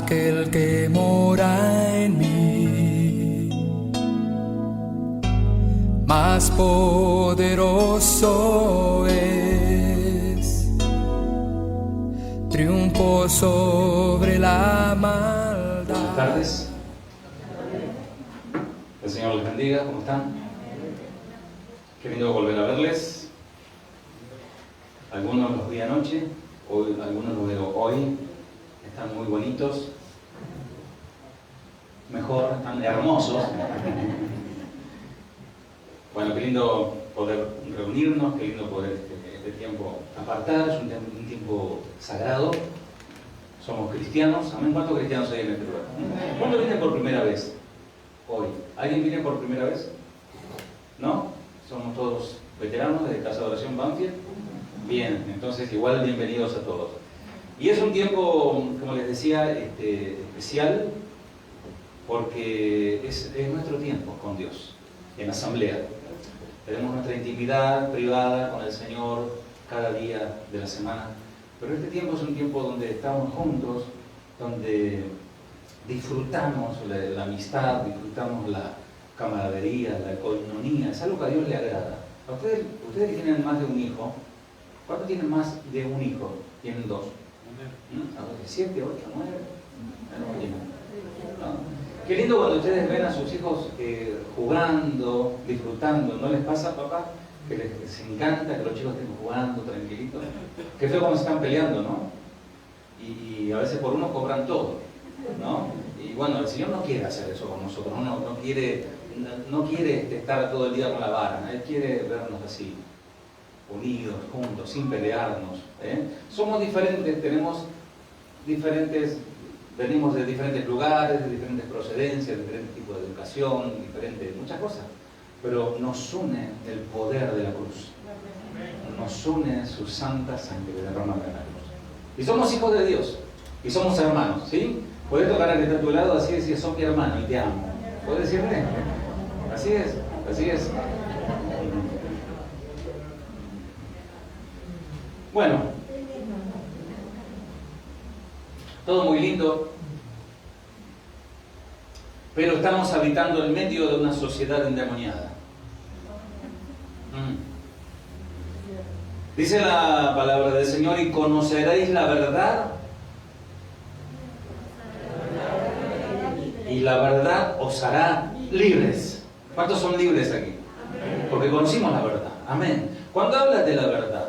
aquel que mora en mí, más poderoso es, triunfo sobre la maldad. Buenas tardes. El Señor les bendiga. ¿Cómo están? Qué lindo volver a verles. Algunos los vi anoche, hoy, algunos los veo hoy. Están muy bonitos. Mejor, están hermosos. Bueno, qué lindo poder reunirnos, qué lindo poder este tiempo apartar. Es un tiempo sagrado. Somos cristianos. Amén. ¿Cuántos cristianos hay en este lugar? ¿Cuándo vienen por primera vez? Hoy. ¿Alguien viene por primera vez? ¿No? Somos todos veteranos de Casa de Oración Banfield. Bien, entonces igual bienvenidos a todos. Y es un tiempo, como les decía, especial, porque es nuestro tiempo con Dios, en asamblea. Tenemos nuestra intimidad privada con el Señor cada día de la semana, pero este tiempo es un tiempo donde estamos juntos, donde disfrutamos la amistad, disfrutamos la camaradería, la coinonía. Es algo que a Dios le agrada. ¿A ustedes que tienen más de un hijo? ¿Cuántos tienen más de un hijo? ¿Tienen dos? ¿7, 8, 9? ¿No? Qué lindo cuando ustedes ven a sus hijos jugando, disfrutando. ¿No les pasa, papá? Que les encanta que los chicos estén jugando tranquilitos. Qué feo cuando se están peleando, ¿no? Y a veces por uno cobran todo, ¿no? Y bueno, el Señor no quiere hacer eso con nosotros. No quiere estar todo el día con la vara. Él quiere vernos así, unidos, juntos, sin pelearnos. Somos diferentes, venimos de diferentes lugares, de diferentes procedencias, de diferentes tipos de educación, muchas cosas. Pero nos une el poder de la cruz. Nos une su santa sangre derramada en la cruz. Y somos hijos de Dios. Y somos hermanos, ¿sí? Puedes tocar al que está a tu lado, así decir, sos mi hermano y te amo. ¿Puedes decirle? Así es, así es. Bueno, todo muy lindo, pero estamos habitando en medio de una sociedad endemoniada. Dice la palabra del Señor: y conoceréis la verdad, y la verdad os hará libres. ¿Cuántos son libres aquí? Porque conocimos la verdad. Amén. Cuando habla de la verdad,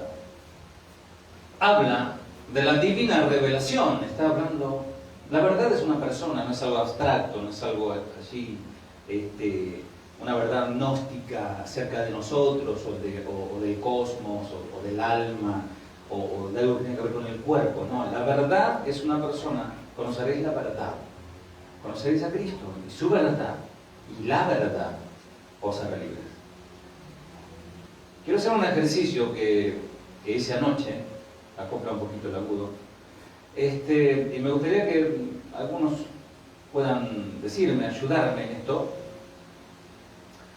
habla de la divina revelación. Está hablando, la verdad es una persona, no es algo abstracto, no es algo así, una verdad gnóstica acerca de nosotros, o del cosmos, o del alma, o de algo que tiene que ver con el cuerpo. No, la verdad es una persona. Conoceréis la verdad, conoceréis a Cristo y su verdad, y la verdad os hará libres. Quiero hacer un ejercicio que hice anoche, acopla un poquito el agudo, y me gustaría que algunos puedan decirme, ayudarme en esto.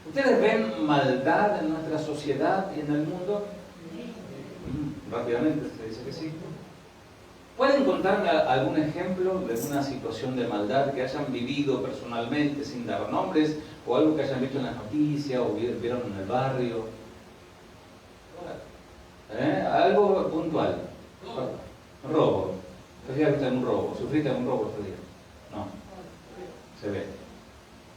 ¿Ustedes ven maldad en nuestra sociedad y en el mundo? Rápidamente se dice que sí. ¿Pueden contarme algún ejemplo de alguna situación de maldad que hayan vivido personalmente, sin dar nombres, o algo que hayan visto en las noticias, o vieron en el barrio? Algo puntual. Robo. ¿Usted ha visto algún robo? ¿Sufriste algún robo este día? No. Se ve.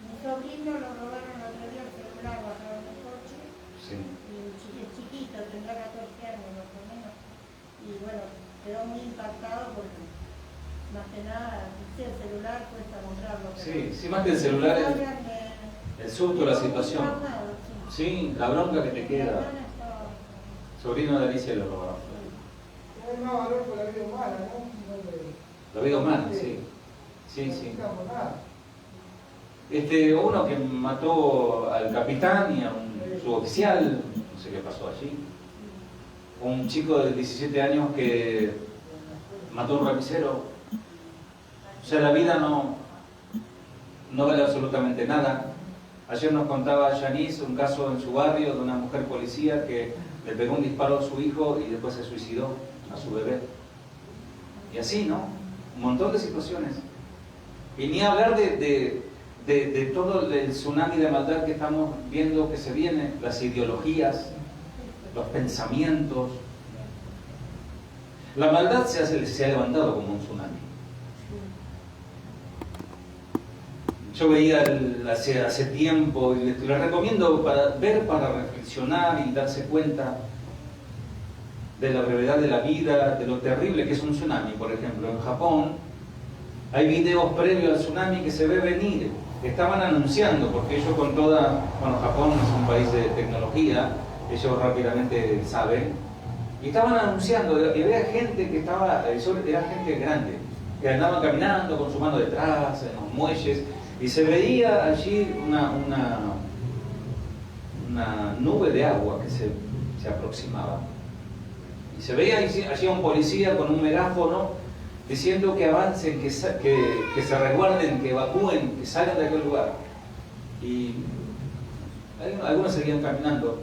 Mi sobrino lo robaron el otro día el celular, bajaron el coche. Sí. Y es chiquito, tendrá 14 años más o menos. Y bueno, quedó muy impactado porque más que nada el celular cuesta comprarlo. Sí, más que el celular es el susto, la situación. Sí, la bronca que te queda. Sobrino de Alicia lo robaron. Es más valor por la vida humana, ¿no? La vida humana, sí. Sí. Uno que mató al capitán y a un suboficial, no sé qué pasó allí. Un chico de 17 años que mató a un remisero. O sea, la vida no vale absolutamente nada. Ayer nos contaba Janice un caso en su barrio de una mujer policía que le pegó un disparo a su hijo y después se suicidó, a su bebé. Y así, ¿no? Un montón de situaciones. Y ni hablar de todo el tsunami de maldad que estamos viendo que se viene, las ideologías, los pensamientos. La maldad se ha levantado como un tsunami. Yo veía hace tiempo, y les recomiendo para reflexionar y darse cuenta de la brevedad de la vida, de lo terrible que es un tsunami. Por ejemplo, en Japón hay videos previos al tsunami que se ve venir. Estaban anunciando, porque ellos con toda... Bueno, Japón es un país de tecnología, ellos rápidamente saben. Y estaban anunciando, y había gente que estaba... Era gente grande, que andaban caminando con su mano detrás, en los muelles, y se veía allí una nube de agua que se aproximaba. Y se veía allí a un policía con un megáfono diciendo que avancen, que se resguarden, que evacúen, que salgan de aquel lugar. Y algunos seguían caminando.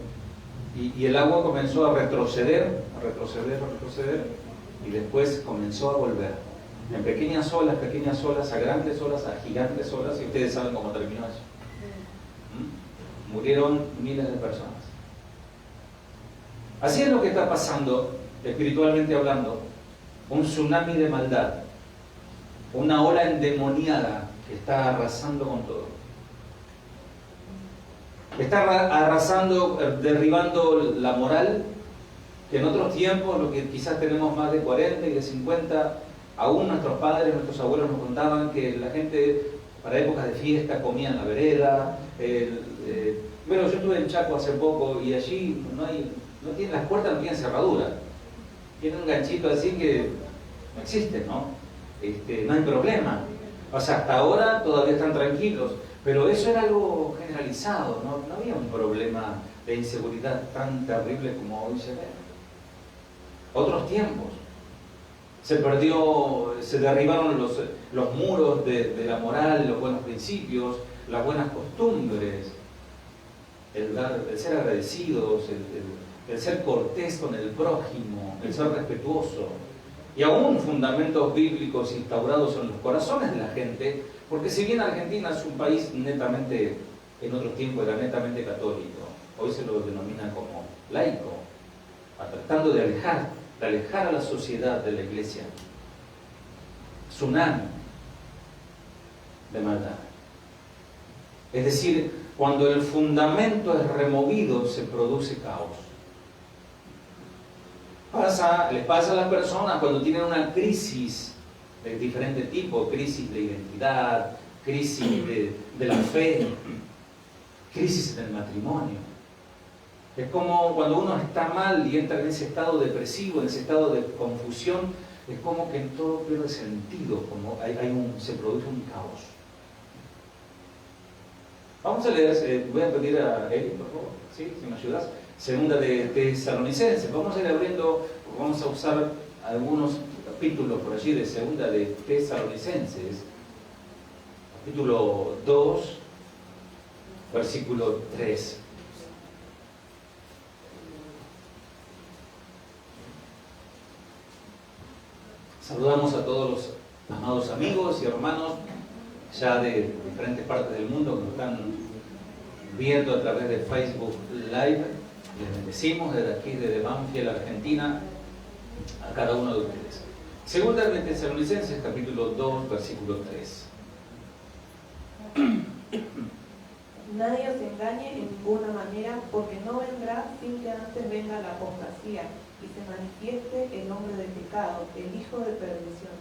Y el agua comenzó a retroceder, y después comenzó a volver. En pequeñas olas, a grandes olas, a gigantes olas, y ustedes saben cómo terminó eso. Murieron miles de personas. Así es lo que está pasando, espiritualmente hablando, un tsunami de maldad, una ola endemoniada que está arrasando con todo. Está arrasando, derribando la moral, que en otros tiempos, lo que quizás tenemos más de 40 y de 50, aún nuestros padres, nuestros abuelos nos contaban que la gente para épocas de fiesta comía en la vereda. Bueno, yo estuve en Chaco hace poco y allí las puertas no tienen cerradura. Tienen un ganchito así que no existe, ¿no? No hay problema. O sea, hasta ahora todavía están tranquilos, pero eso era algo generalizado, no había un problema de inseguridad tan terrible como hoy se ve. Otros tiempos. Se derribaron los muros de la moral, los buenos principios, las buenas costumbres, el ser agradecidos, el ser cortés con el prójimo, el ser respetuoso, y aún fundamentos bíblicos instaurados en los corazones de la gente, porque si bien Argentina es un país netamente, en otros tiempos era netamente católico, hoy se lo denomina como laico, tratando de alejar a la sociedad de la iglesia. Tsunami de maldad. Es decir, cuando el fundamento es removido, se produce caos. Les pasa a las personas cuando tienen una crisis de diferente tipo, crisis de identidad, crisis de la fe, crisis en el matrimonio. Es como cuando uno está mal y entra en ese estado depresivo, en ese estado de confusión, es como que todo pierde sentido, como se produce un caos. Vamos a leer, voy a pedir a Eli, por favor, ¿sí? Si me ayudas. Segunda de Tesalonicenses. Vamos a ir abriendo, vamos a usar algunos capítulos por allí de Segunda de Tesalonicenses. Capítulo 2, versículo 3. Saludamos a todos los amados amigos y hermanos ya de diferentes partes del mundo que nos están viendo a través de Facebook Live. Les bendecimos desde aquí, desde Banfield, Argentina, a cada uno de ustedes. Segunda de Tesalonicenses, capítulo 2, versículo 3. Nadie os engañe en ninguna manera, porque no vendrá sin que antes venga la apostasía y se manifieste el hombre de pecado, el hijo de perdición.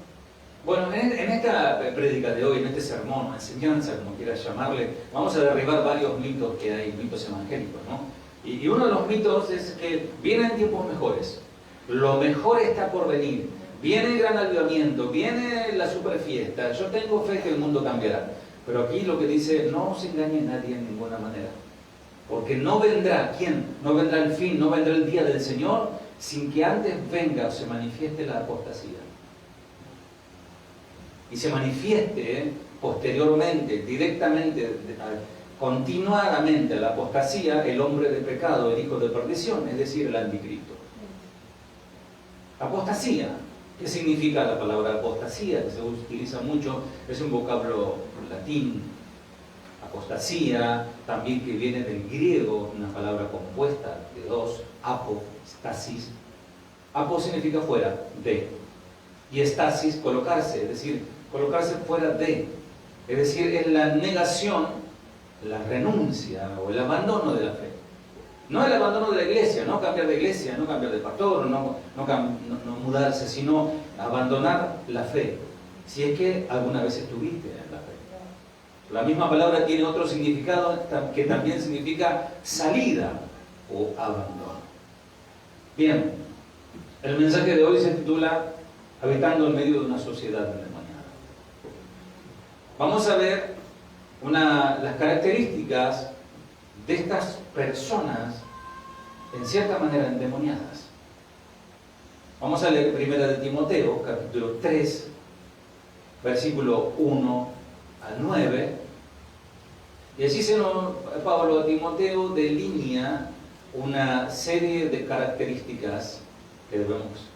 Bueno, en esta prédica de hoy, en este sermón, enseñanza, como quieras llamarle, vamos a derribar varios mitos que hay, mitos evangélicos, ¿no? Y uno de los mitos es que vienen tiempos mejores, lo mejor está por venir, viene el gran avivamiento, viene la super fiesta, yo tengo fe que el mundo cambiará. Pero aquí lo que dice, no os engañe nadie en ninguna manera, porque no vendrá, ¿quién? No vendrá el fin, no vendrá el día del Señor sin que antes venga o se manifieste la apostasía. Y se manifieste posteriormente, directamente, continuadamente a la apostasía, el hombre de pecado, el hijo de perdición, es decir, el anticristo. Apostasía. ¿Qué significa la palabra apostasía? Que se utiliza mucho, es un vocablo latín, apostasía, también que viene del griego, una palabra compuesta de dos, apostasis. Apo significa fuera de, y estasis, colocarse, es decir, colocarse fuera de, es decir, es la negación, la renuncia o el abandono de la fe. No el abandono de la iglesia, no cambiar de iglesia, no cambiar de pastor, no mudarse, sino abandonar la fe, si es que alguna vez estuviste en la fe. La misma palabra tiene otro significado que también significa salida o abandono. Bien, el mensaje de hoy se titula Habitando en medio de una sociedad endemoniada. Vamos a ver las características de estas personas en cierta manera endemoniadas. Vamos a leer 1 de Timoteo, capítulo 3, versículo 1 al 9. Y allí Pablo a Timoteo delinea una serie de características que debemos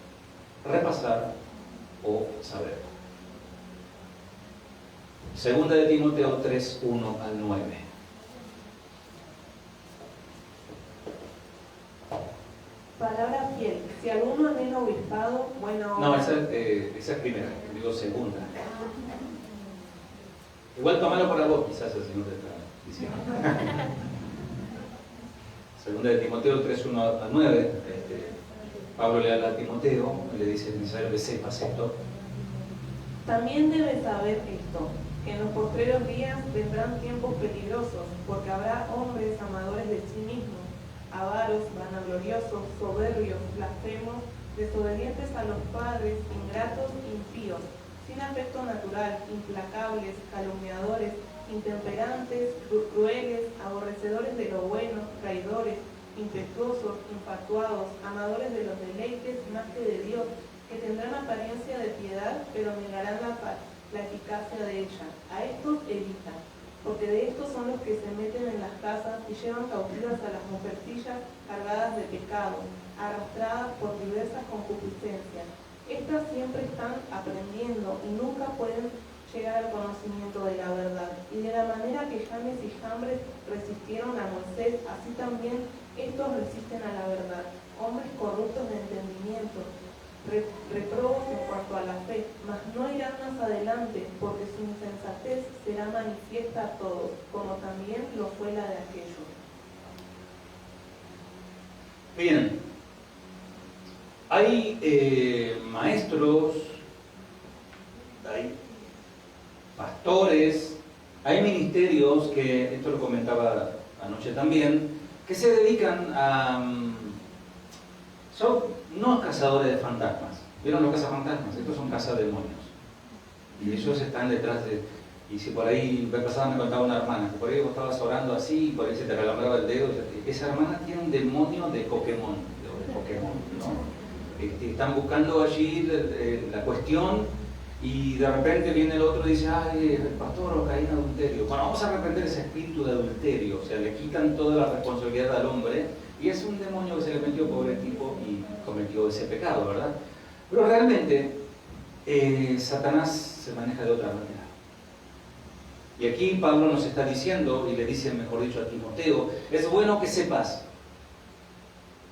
repasar o saber. 2 de Timoteo 3, 1 al 9. Palabra fiel. Si alguno anhela obispado, buena obra. No, esa es primera, digo segunda. Igual tomalo para vos, quizás el Señor te está diciendo. Segunda de Timoteo 3, 1 al 9. Pablo le habla a Timoteo y le dice: es necesario que sepas esto. También debes saber esto, que en los postreros días vendrán tiempos peligrosos, porque habrá hombres amadores de sí mismos, avaros, vanagloriosos, soberbios, blasfemos, desobedientes a los padres, ingratos, impíos, sin afecto natural, implacables, calumniadores, intemperantes, crueles, aborrecedores de lo bueno, traidores, impetuosos, infatuados, amadores de los deleites más que de Dios, que tendrán apariencia de piedad, pero negarán la eficacia de ella. A estos evita, porque de estos son los que se meten en las casas y llevan cautivas a las mujercillas cargadas de pecado, arrastradas por diversas concupiscencias. Estas siempre están aprendiendo y nunca pueden llegar al conocimiento de la verdad. Y de la manera que Janes y Jambres resistieron a Moisés, así también estos resisten a la verdad. Hombres corruptos de entendimiento, reprobos en cuanto a la fe, mas no irán más adelante, porque su insensatez será manifiesta a todos, como también lo fue la de aquellos. Bien, hay maestros, hay pastores, hay ministerios que, esto lo comentaba anoche también, que se dedican a... son no cazadores de fantasmas. ¿Vieron los cazafantasmas? Estos son cazademonios. Y ellos están detrás de... Y si por ahí me contaba una hermana, que por ahí vos estabas orando así, y por ahí se te relambraba el dedo, esa hermana tiene un demonio de Pokémon, ¿no? Están buscando allí la cuestión, y de repente viene el otro y dice: ay, el pastor, caí en adulterio. Bueno, vamos a reprender ese espíritu de adulterio, o sea, le quitan toda la responsabilidad al hombre, y es un demonio que se le metió, pobre tipo, y cometió ese pecado, ¿verdad? Pero realmente Satanás se maneja de otra manera. Y aquí Pablo nos está diciendo, y le dice, mejor dicho, a Timoteo: es bueno que sepas.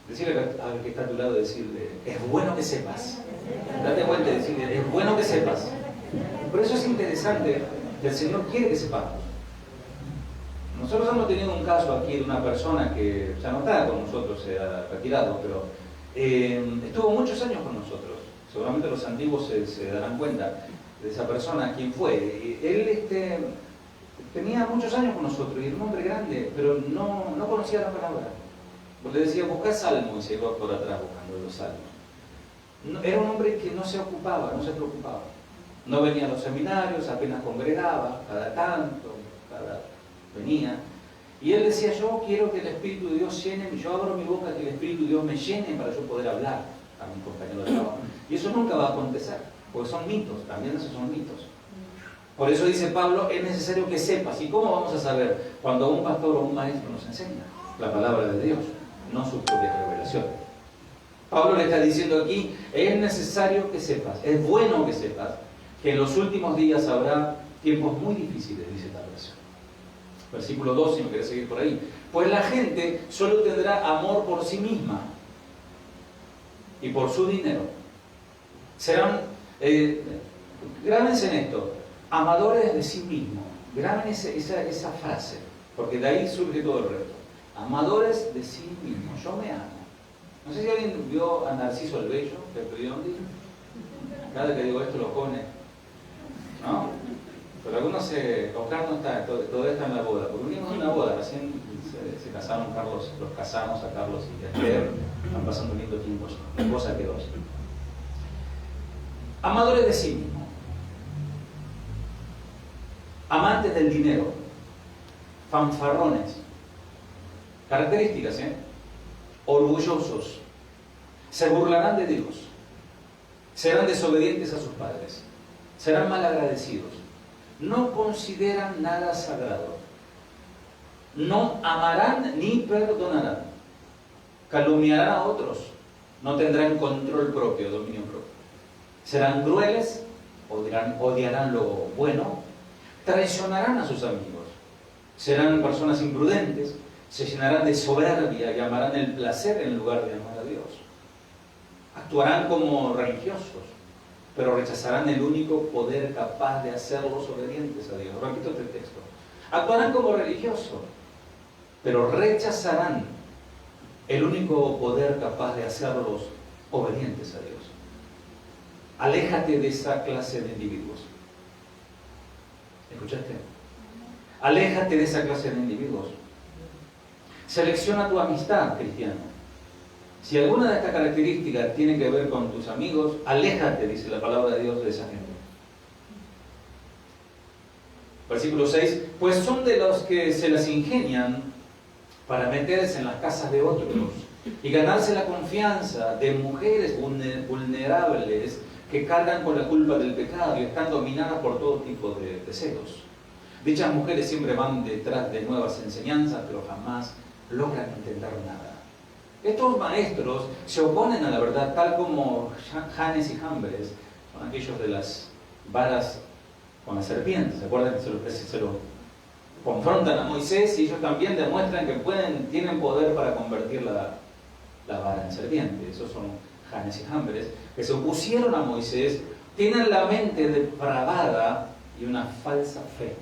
Decirle al que está a tu lado, decirle: es bueno que sepas. Date cuenta de decirle: es bueno que sepas. Por eso es interesante que el Señor quiere que sepamos. Nosotros hemos tenido un caso aquí de una persona que ya no está con nosotros, se ha retirado, pero estuvo muchos años con nosotros. Seguramente los antiguos se darán cuenta de esa persona, quién fue. Él tenía muchos años con nosotros y era un hombre grande, pero no conocía la palabra. Porque decía: busca salmo, y se iba por atrás buscando los salmos. Era un hombre que no se ocupaba, no se preocupaba. No venía a los seminarios, apenas congregaba, cada tanto, venía. Y él decía: yo quiero que el Espíritu de Dios llene, yo abro mi boca, que el Espíritu de Dios me llene para yo poder hablar a mi compañero de trabajo. Y eso nunca va a acontecer, porque son mitos, también esos son mitos. Por eso dice Pablo: es necesario que sepas. ¿Y cómo vamos a saber? Cuando un pastor o un maestro nos enseña la palabra de Dios, no sus propias revelaciones. Pablo le está diciendo aquí, es necesario que sepas, es bueno que sepas, que en los últimos días habrá tiempos muy difíciles, dice esta versión. Versículo 2, si no querés seguir por ahí. Pues la gente solo tendrá amor por sí misma y por su dinero. Serán, grábense en esto, amadores de sí mismos. Graben esa frase, porque de ahí surge todo el resto. Amadores de sí mismos. Yo me amo. No sé si alguien vio a Narciso el Bello, que estudió un día. Cada que digo esto lo pone. ¿No? Pero algunos Oscar no está, todo está en la boda. Porque unimos una boda, recién se casaron Carlos, los casamos a Carlos y a Esther. Están pasando un lindo tiempo, cosa que dos. Amadores de sí mismos. Amantes del dinero. Fanfarrones. Características, orgullosos, se burlarán de Dios, serán desobedientes a sus padres, serán malagradecidos, no consideran nada sagrado, no amarán ni perdonarán, calumniarán a otros, no tendrán control propio, dominio propio, serán crueles, odiarán lo bueno, traicionarán a sus amigos, serán personas imprudentes, se llenarán de soberbia y amarán el placer en lugar de amar a Dios. Actuarán como religiosos, pero rechazarán el único poder capaz de hacerlos obedientes a Dios. Repito este texto. Actuarán como religiosos, pero rechazarán el único poder capaz de hacerlos obedientes a Dios. Aléjate de esa clase de individuos. ¿Escuchaste? Aléjate de esa clase de individuos. Selecciona tu amistad, cristiano. Si alguna de estas características tiene que ver con tus amigos, aléjate, dice la palabra de Dios, de esa gente. Versículo 6, pues son de los que se las ingenian para meterse en las casas de otros y ganarse la confianza de mujeres vulnerables que cargan con la culpa del pecado y están dominadas por todo tipo de celos. Dichas mujeres siempre van detrás de nuevas enseñanzas, pero jamás logran entender nada. Estos maestros se oponen a la verdad, tal como Janes y Jambres, son aquellos de las varas con la serpiente. ¿Se acuerdan que se lo confrontan a Moisés y ellos también demuestran que tienen poder para convertir la vara en serpiente? Esos son Janes y Jambres, que se opusieron a Moisés, tienen la mente depravada y una falsa fe.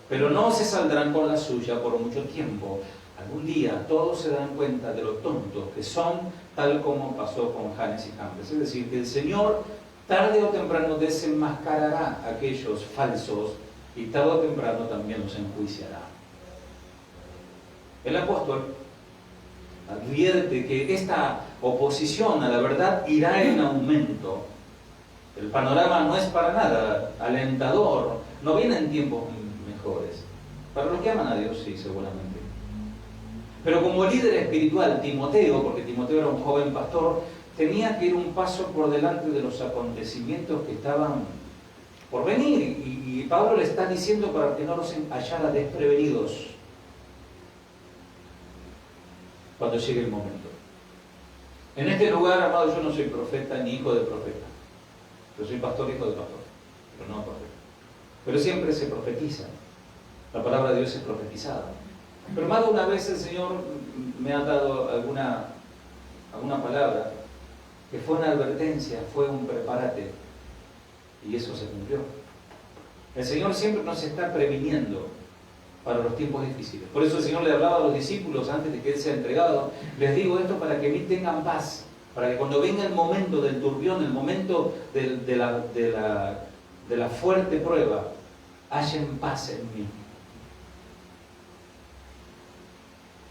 Pero no se saldrán con la suya por mucho tiempo. Algún día todos se dan cuenta de lo tontos que son, tal como pasó con Janes y Jambres. Es decir, que el Señor tarde o temprano desenmascarará a aquellos falsos y tarde o temprano también los enjuiciará. El apóstol advierte que esta oposición a la verdad irá en aumento. El panorama no es para nada alentador, no vienen tiempos mejores. Para los que aman a Dios, sí, seguramente. Pero como líder espiritual, Timoteo, porque Timoteo era un joven pastor, tenía que ir un paso por delante de los acontecimientos que estaban por venir. Y Pablo le está diciendo para que no los hallara desprevenidos cuando llegue el momento. En este lugar, amado, yo no soy profeta ni hijo de profeta. Yo soy pastor, hijo de pastor, pero no profeta. Pero siempre se profetiza. La palabra de Dios es profetizada. Pero más de una vez el Señor me ha dado alguna palabra que fue una advertencia, fue un prepárate, y eso se cumplió. El Señor siempre nos está previniendo para los tiempos difíciles. Por eso el Señor le hablaba a los discípulos antes de que Él sea entregado. Les digo esto para que tengan paz, para que cuando venga el momento del turbión, el momento de la fuerte prueba, hallen paz en mí.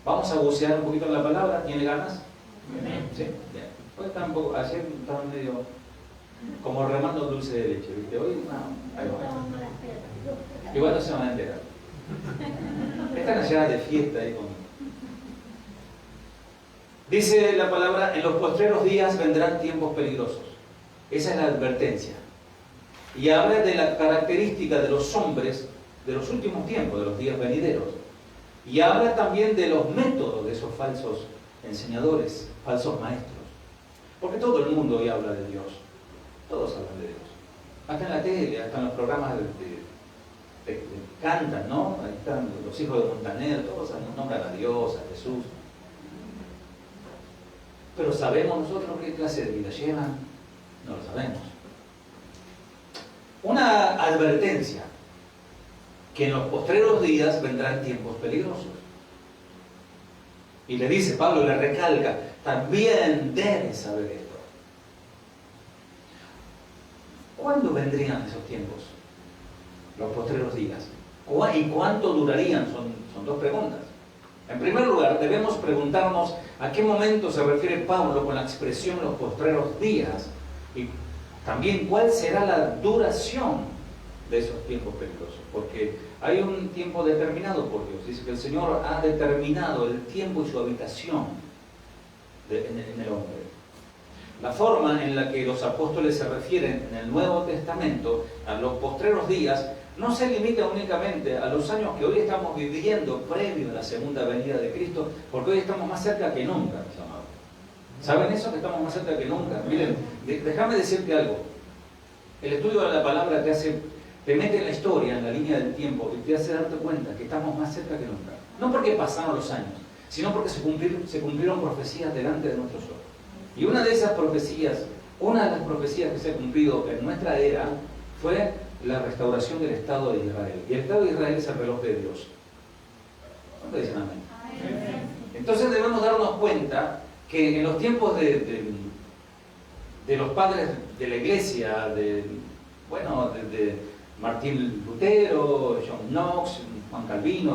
Vamos a bucear un poquito en la palabra. ¿Tiene ganas? ¿Sí? Bien. Hoy tampoco, ayer estaban medio como remando dulce de leche, ¿viste? Hoy no, ahí va. Igual no se van a enterar. Están allá de fiesta ahí con... Dice la palabra, en los postreros días vendrán tiempos peligrosos. Esa es la advertencia. Y habla de la característica de los hombres de los últimos tiempos, de los días venideros. Y habla también de los métodos de esos falsos enseñadores, falsos maestros. Porque todo el mundo hoy habla de Dios. Todos hablan de Dios. Hasta en la tele, hasta en los programas cantan, ¿no? Ahí están los hijos de Montaner, todos nombran a Dios, a Jesús. Pero ¿sabemos nosotros qué clase de vida llevan? No lo sabemos. Una advertencia, que en los postreros días vendrán tiempos peligrosos. Y le dice, Pablo le recalca, también debes saber esto. ¿Cuándo vendrían esos tiempos? Los postreros días. ¿Y cuánto durarían? Son dos preguntas. En primer lugar, debemos preguntarnos a qué momento se refiere Pablo con la expresión los postreros días, y también cuál será la duración de esos tiempos peligrosos, porque hay un tiempo determinado por Dios. Dice que el Señor ha determinado el tiempo y su habitación en el hombre. La forma en la que los apóstoles se refieren en el Nuevo Testamento a los postreros días no se limita únicamente a los años que hoy estamos viviendo previo a la segunda venida de Cristo, porque hoy estamos más cerca que nunca, mis amados. ¿Saben eso? Que estamos más cerca que nunca. Miren, déjame decirte algo. El estudio de la palabra te mete en la historia, en la línea del tiempo, y te hace darte cuenta que estamos más cerca que nunca. No porque pasaron los años, sino porque se cumplieron profecías delante de nuestros ojos. Y una de esas profecías, una de las profecías que se ha cumplido en nuestra era, fue la restauración del Estado de Israel. Y el Estado de Israel es el reloj de Dios. ¿Cuánto dicen amén? Entonces debemos darnos cuenta que en los tiempos de los padres de la iglesia, de Martín Lutero, John Knox, Juan Calvino,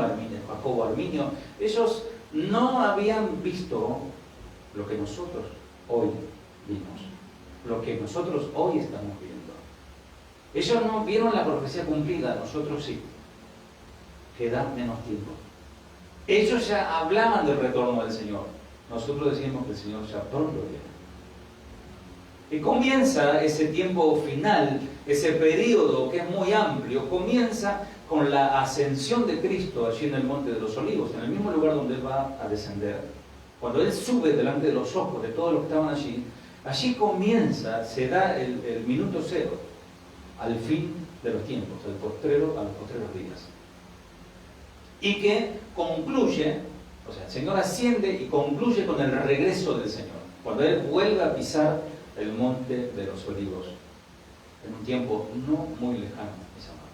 Jacobo Arminio, ellos no habían visto lo que nosotros hoy vimos, lo que nosotros hoy estamos viendo. Ellos no vieron la profecía cumplida, nosotros sí. Queda menos tiempo. Ellos ya hablaban del retorno del Señor. Nosotros decimos que el Señor ya pronto viene. Y comienza ese tiempo final, ese periodo que es muy amplio, comienza con la ascensión de Cristo allí en el Monte de los Olivos, en el mismo lugar donde Él va a descender. Cuando Él sube delante de los ojos de todos los que estaban allí, allí comienza, se da el minuto cero, al fin de los tiempos, a los postreros días. Y que concluye, o sea, el Señor asciende y concluye con el regreso del Señor, cuando Él vuelve a pisar el Monte de los Olivos, en un tiempo no muy lejano, mis amados.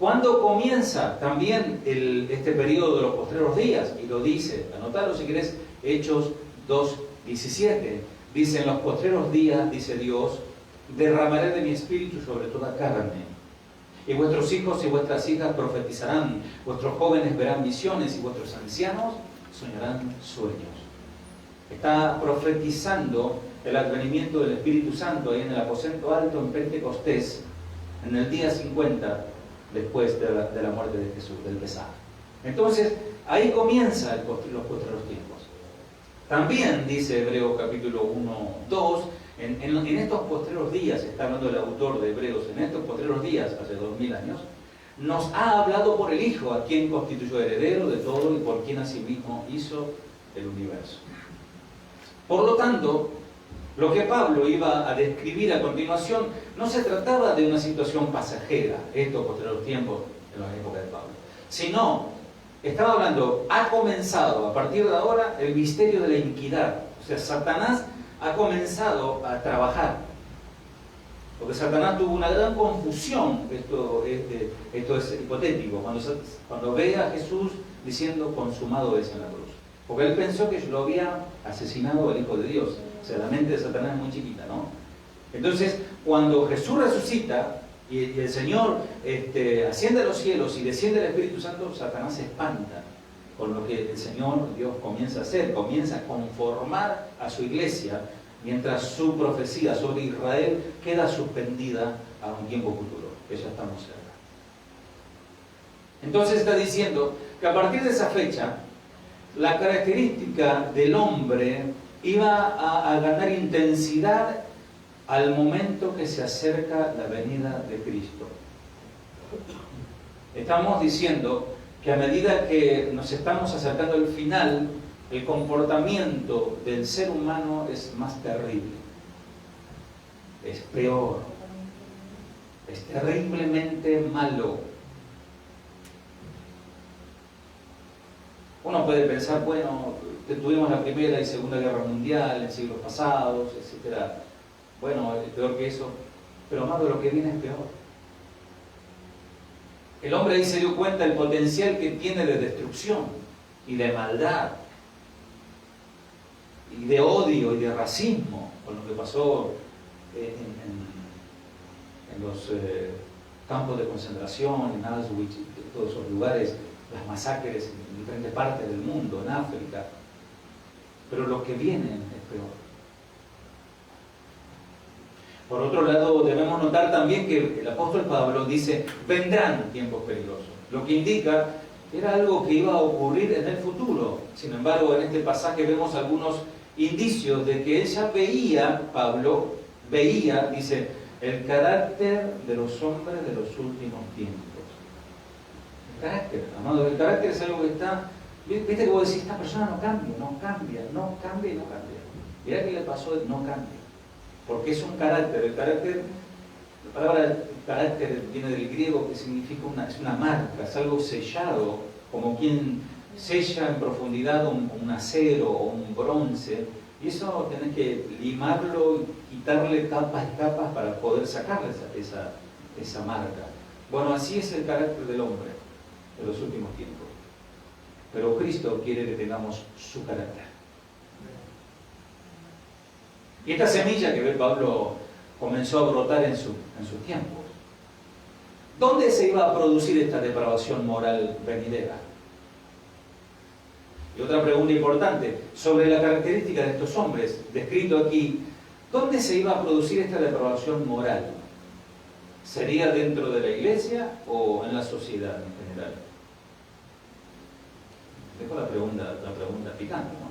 ¿Cuándo comienza también este periodo de los postreros días? Y lo dice, anotalo si querés, Hechos 2:17. Dice, en los postreros días, dice Dios, derramaré de mi espíritu sobre toda carne. Y vuestros hijos y vuestras hijas profetizarán, vuestros jóvenes verán visiones y vuestros ancianos soñarán sueños. Está profetizando el advenimiento del Espíritu Santo ahí en el aposento alto en Pentecostés, en el día 50 después de la muerte de Jesús, del Pesaj. Entonces, ahí comienza los postreros tiempos. También dice Hebreos capítulo 1:2, en estos postreros días, está hablando el autor de Hebreos, en estos postreros días, hace 2000 años, nos ha hablado por el Hijo, a quien constituyó heredero de todo y por quien asimismo hizo el universo. Por lo tanto, lo que Pablo iba a describir a continuación no se trataba de una situación pasajera, estos posteriores tiempos en la época de Pablo, sino estaba hablando, ha comenzado a partir de ahora el misterio de la iniquidad. O sea, Satanás ha comenzado a trabajar, porque Satanás tuvo una gran confusión, esto es hipotético, cuando ve a Jesús diciendo consumado es en la cruz. Porque él pensó que lo había asesinado el Hijo de Dios. O sea, la mente de Satanás es muy chiquita, ¿no? Entonces, cuando Jesús resucita y el Señor asciende a los cielos y desciende el Espíritu Santo, Satanás se espanta con lo que el Señor Dios comienza a hacer. Comienza a conformar a su iglesia, mientras su profecía sobre Israel queda suspendida a un tiempo futuro, que ya estamos cerca. Entonces está diciendo que a partir de esa fecha, la característica del hombre iba a ganar intensidad al momento que se acerca la venida de Cristo. Estamos diciendo que a medida que nos estamos acercando al final, el comportamiento del ser humano es más terrible, es peor, es terriblemente malo. Uno puede pensar, bueno, tuvimos la Primera y Segunda Guerra Mundial en siglos pasados, etc. Bueno, es peor que eso, pero más de lo que viene es peor. El hombre ahí se dio cuenta del potencial que tiene de destrucción y de maldad y de odio y de racismo con lo que pasó en los campos de concentración, en Auschwitz, en todos esos lugares, las masacres en diferentes partes del mundo, en África. Pero lo que viene es peor. Por otro lado, debemos notar también que el apóstol Pablo dice, vendrán tiempos peligrosos, lo que indica que era algo que iba a ocurrir en el futuro. Sin embargo, en este pasaje vemos algunos indicios de que él ya veía, Pablo veía, dice, el carácter de los hombres de los últimos tiempos. El carácter, amado, el carácter es algo que está, viste que vos decís, esta persona no cambia, no cambia, no cambia y no cambia. Mirá qué le pasó, no cambia. Porque es un carácter, el carácter, la palabra carácter viene del griego que significa es una marca, es algo sellado, como quien sella en profundidad un acero o un bronce, y eso tenés que limarlo y quitarle capas y capas para poder sacarle esa marca. Bueno, así es el carácter del hombre de los últimos tiempos. Pero Cristo quiere que tengamos su carácter. Y esta semilla que ve Pablo comenzó a brotar en sus tiempos. ¿Dónde se iba a producir esta depravación moral venidera? Y otra pregunta importante, sobre la característica de estos hombres, descrito aquí, ¿dónde se iba a producir esta depravación moral? ¿Sería dentro de la iglesia o en la sociedad en general? Dejo la pregunta picante, ¿no?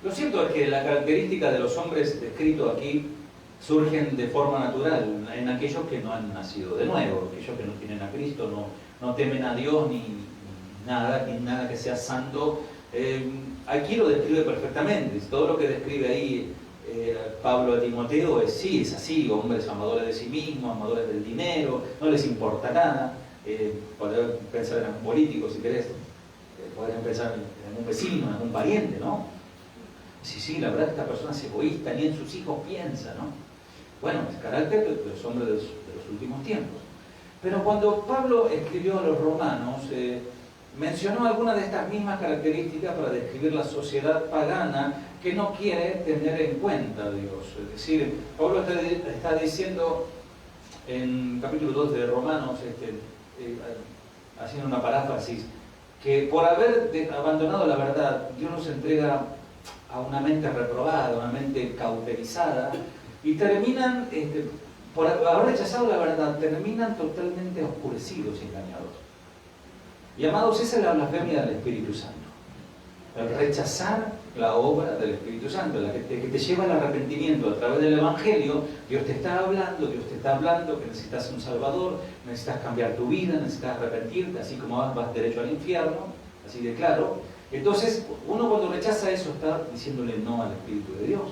Lo cierto es que la característica de los hombres descritos aquí surgen de forma natural en aquellos que no han nacido de nuevo, aquellos que no tienen a Cristo, no temen a Dios ni nada que sea santo. Aquí lo describe perfectamente. Todo lo que describe ahí Pablo a Timoteo es así, hombres amadores de sí mismos, amadores del dinero, no les importa nada. Podés pensar en algún político si querés, podés pensar en un vecino, en algún pariente, ¿no? Sí, la verdad es que esta persona es egoísta, ni en sus hijos piensa, ¿no? Bueno, es carácter de los hombres de los últimos tiempos. Pero cuando Pablo escribió a los romanos, mencionó algunas de estas mismas características para describir la sociedad pagana que no quiere tener en cuenta a Dios. Es decir, Pablo está diciendo en capítulo 2 de Romanos, haciendo una paráfrasis, que por haber abandonado la verdad, Dios nos entrega a una mente reprobada, a una mente cauterizada, y terminan, por haber rechazado la verdad, terminan totalmente oscurecidos y engañados. Y amados, esa es la blasfemia del Espíritu Santo. El rechazar la obra del Espíritu Santo, la que te lleva al arrepentimiento a través del Evangelio. Dios te está hablando que necesitas un Salvador, necesitas cambiar tu vida, necesitas arrepentirte, así como vas derecho al infierno, así de claro. Entonces, uno cuando rechaza eso está diciéndole no al Espíritu de Dios.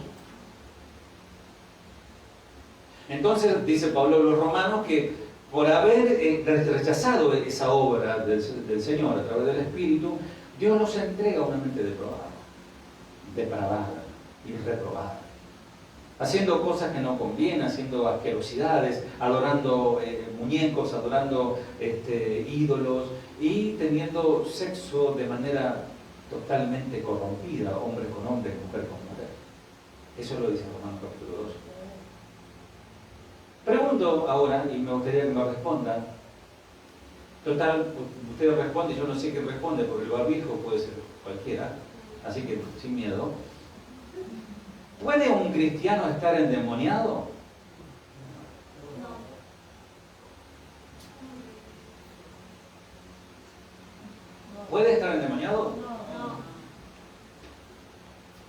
Entonces, dice Pablo a los romanos que por haber rechazado esa obra del Señor a través del Espíritu, Dios nos entrega una mente depravada y reprobada, haciendo cosas que no convienen, haciendo asquerosidades, adorando muñecos, adorando ídolos y teniendo sexo de manera totalmente corrompida, hombre con hombre, mujer con mujer. Eso lo dice Romanos capítulo 2. Pregunto ahora, y me gustaría que me respondan. Total, usted responde, yo no sé qué responde, porque el barbijo puede ser cualquiera, así que sin miedo. ¿Puede un cristiano estar endemoniado? ¿Puede estar endemoniado? No.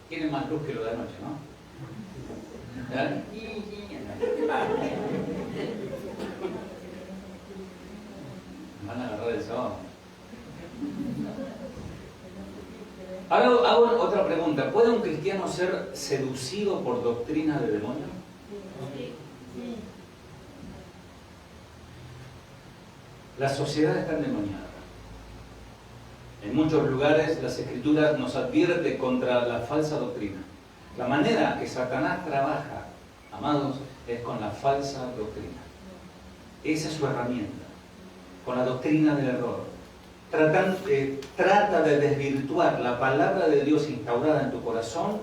Tiene más luz que lo de anoche, ¿no? ¿Eh? Van a agarrar el sábado. Ahora hago otra pregunta. ¿Puede un cristiano ser seducido por doctrina de demonios? Sí, sí. La sociedad está endemoniada. En muchos lugares las Escrituras nos advierten contra la falsa doctrina. La manera que Satanás trabaja, amados, es con la falsa doctrina. Esa es su herramienta, con la doctrina del error. Trata de desvirtuar la palabra de Dios instaurada en tu corazón,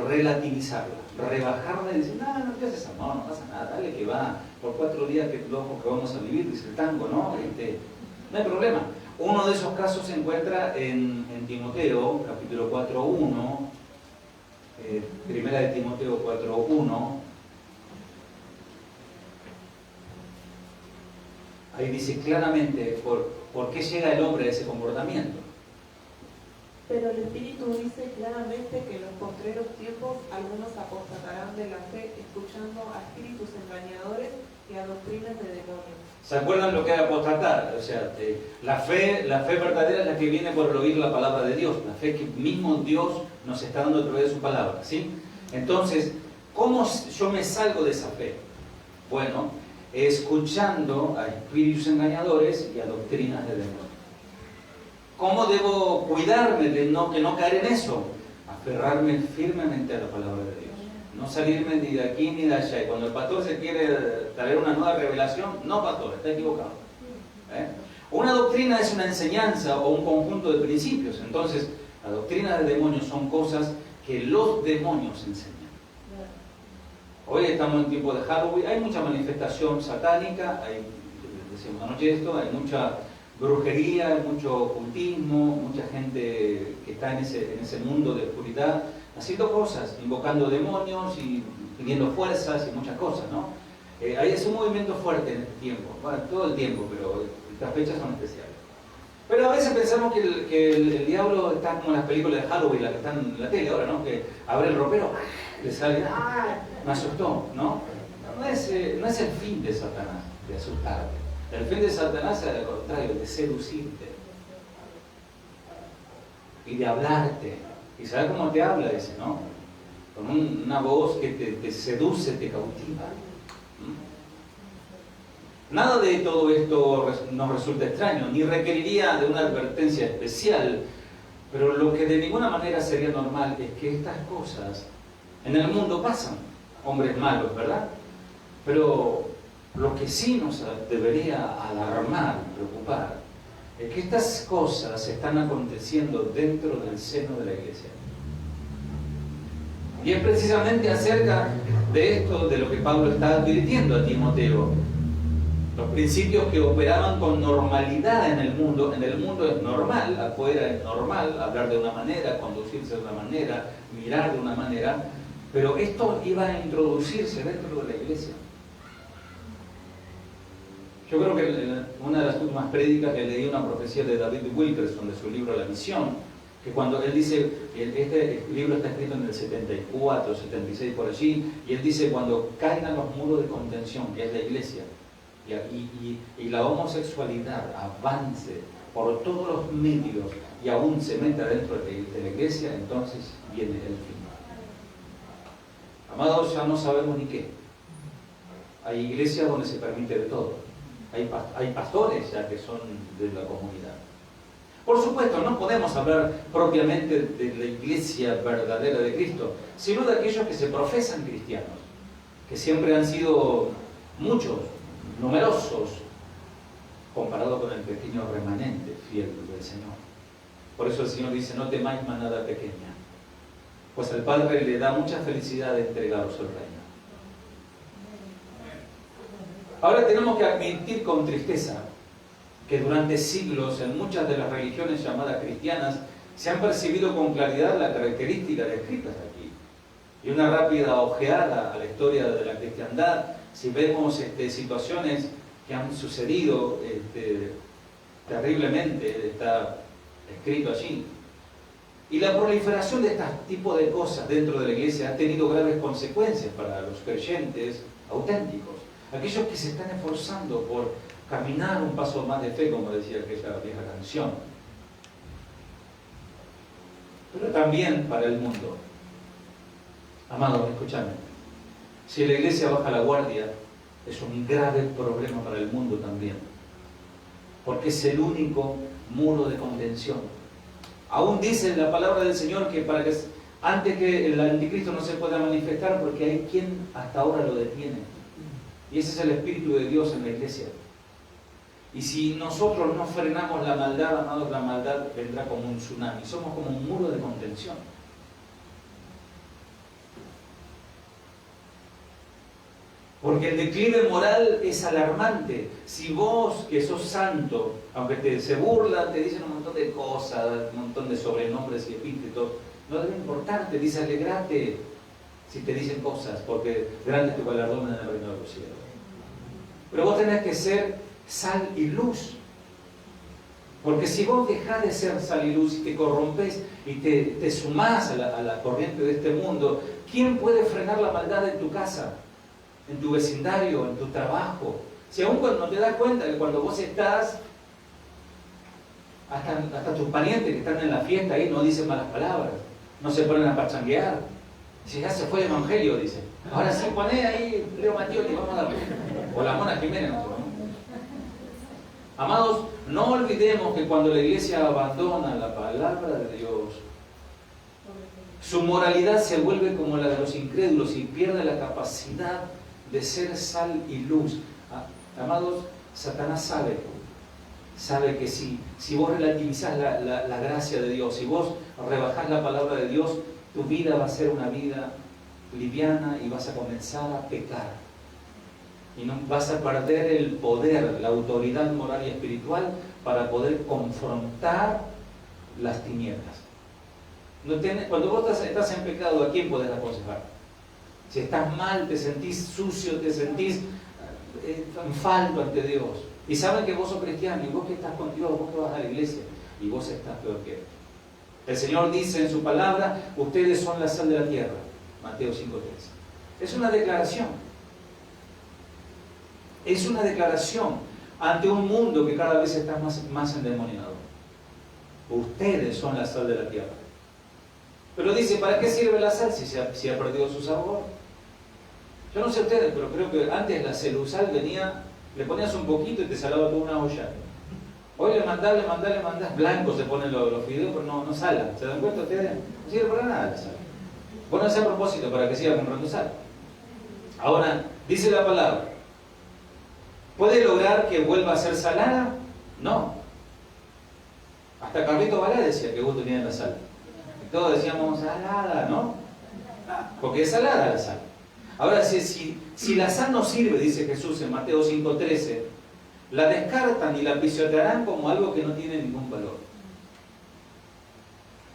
relativizarla, rebajarla y decir, no te haces no pasa nada, dale que va, por 4 días que vamos a vivir, dice el tango, ¿no? No hay problema. Uno de esos casos se encuentra en Timoteo, capítulo 4.1, primera de Timoteo 4.1. Ahí dice claramente por qué llega el hombre a ese comportamiento. Pero el Espíritu dice claramente que en los postreros tiempos algunos apostatarán de la fe, escuchando a espíritus engañadores y a doctrinas de demonios. ¿Se acuerdan lo que es apostatar? O sea, la fe verdadera es la que viene por el oír la palabra de Dios, la fe que mismo Dios nos está dando a través de su palabra, ¿sí? Entonces, ¿cómo yo me salgo de esa fe? Bueno, escuchando a espíritus engañadores y a doctrinas de demonios. ¿Cómo debo cuidarme de que no caer en eso? Aferrarme firmemente a la palabra de Dios. No salirme ni de aquí ni de allá. Y cuando el pastor se quiere traer una nueva revelación, no, pastor, está equivocado. Una doctrina es una enseñanza o un conjunto de principios. Entonces, la doctrina de demonios son cosas que los demonios enseñan. Hoy estamos en tiempo de Halloween, hay mucha manifestación satánica, decimos anoche esto, hay mucha brujería, hay mucho ocultismo, mucha gente que está en ese mundo de oscuridad, haciendo cosas, invocando demonios y pidiendo fuerzas y muchas cosas, ¿no? Hay ese movimiento fuerte en este tiempo, bueno, todo el tiempo, pero estas fechas son especiales. Pero a veces pensamos que el diablo está como en las películas de Halloween, las que están en la tele ahora, ¿no? Que abre el ropero, le sale, ¡ah! Me asustó, ¿no? No es el fin de Satanás, de asustarte. El fin de Satanás es al contrario, de seducirte y de hablarte. ¿Y sabes cómo te habla ese, no? Con una voz que te seduce, te cautiva. Nada de todo esto nos resulta extraño, ni requeriría de una advertencia especial, pero lo que de ninguna manera sería normal es que estas cosas en el mundo pasan, hombres malos, ¿verdad? Pero lo que sí nos debería alarmar, preocupar, es que estas cosas están aconteciendo dentro del seno de la iglesia. Y es precisamente acerca de esto de lo que Pablo está advirtiendo a Timoteo. Los principios que operaban con normalidad en el mundo es normal, afuera es normal, hablar de una manera, conducirse de una manera, mirar de una manera, pero esto iba a introducirse dentro de la iglesia. Yo creo que en una de las últimas prédicas le leí una profecía de David Wilkerson de su libro La Misión, que cuando él dice, este libro está escrito en el 74, 76 por allí, y él dice cuando caigan los muros de contención, que es la iglesia, y la homosexualidad avance por todos los medios y aún se meta dentro de la iglesia, entonces viene el fin. Amados, ya no sabemos ni qué. Hay iglesias donde se permite de todo. Hay pastores ya que son de la comunidad. Por supuesto, no podemos hablar propiamente de la iglesia verdadera de Cristo, sino de aquellos que se profesan cristianos, que siempre han sido muchos, numerosos, comparado con el pequeño remanente fiel del Señor. Por eso el Señor dice, no temáis manada pequeña, pues el Padre le da mucha felicidad de entregaros el reino. Ahora tenemos que admitir con tristeza que durante siglos en muchas de las religiones llamadas cristianas se han percibido con claridad las características descritas aquí. Y una rápida ojeada a la historia de la cristiandad, si vemos situaciones que han sucedido terriblemente, está escrito allí. Y la proliferación de este tipo de cosas dentro de la iglesia ha tenido graves consecuencias para los creyentes auténticos, aquellos que se están esforzando por caminar un paso más de fe, como decía aquella vieja canción. pero también para el mundo. Amados, escúchame. Si la iglesia baja la guardia, es un grave problema para el mundo también. Porque es el único muro de contención. Aún dice la palabra del Señor que antes que el anticristo no se pueda manifestar, porque hay quien hasta ahora lo detiene. Y ese es el Espíritu de Dios en la iglesia. Y si nosotros no frenamos la maldad, amados, la maldad vendrá como un tsunami. Somos como un muro de contención. Porque el declive moral es alarmante. Si vos, que sos santo, aunque se burlan, te dicen un montón de cosas, un montón de sobrenombres y epítetos, no debe importarte, dice alegrate si te dicen cosas, porque grande es tu galardón en el reino de los cielos. Pero vos tenés que ser sal y luz. Porque si vos dejás de ser sal y luz y te corrompes y te sumás a la corriente de este mundo, ¿quién puede frenar la maldad en tu casa, en tu vecindario, en tu trabajo? Si aún cuando te das cuenta que cuando vos estás, hasta tus parientes que están en la fiesta ahí no dicen malas palabras, no se ponen a pachanguear. Si ya se fue el evangelio, dice. Ahora sí, poné ahí Leo Mattioli, vamos a darle. O la Mona Jiménez, no sé. Amados, no olvidemos que cuando la iglesia abandona la palabra de Dios, su moralidad se vuelve como la de los incrédulos y pierde la capacidad de ser sal y luz. Amados, Satanás sabe que si vos relativizás la gracia de Dios, si vos rebajás la palabra de Dios, tu vida va a ser una vida liviana y vas a comenzar a pecar. Y no vas a perder el poder, la autoridad moral y espiritual para poder confrontar las tinieblas. Cuando vos estás en pecado, ¿a quién podés aconsejar? Si estás mal, te sentís sucio, te sentís en falto ante Dios. Y saben que vos sos cristiano, y vos que estás con Dios, vos que vas a la iglesia, y vos estás peor que Él. El Señor dice en su palabra, ustedes son la sal de la tierra. Mateo 5:3. Es una declaración. Es una declaración ante un mundo que cada vez está más endemoniado. Ustedes son la sal de la tierra. Pero dice, ¿para qué sirve la sal si ha perdido su sabor? Yo no sé ustedes, pero creo que antes la celusal venía, le ponías un poquito y te salaba toda una olla. Hoy le mandás, blanco se ponen los fideos, pero no salan. ¿Se dan cuenta ustedes? No sirve para nada la sal. Bueno, ese a propósito, para que siga comprando sal. Ahora, dice la palabra, ¿puede lograr que vuelva a ser salada? No. Hasta Carlito Balá decía que gusto tenía la sal. Y todos decíamos, salada, ¿no? Porque es salada la sal. Ahora, si la sal no sirve, dice Jesús en Mateo 5:13, la descartan y la pisotearán como algo que no tiene ningún valor.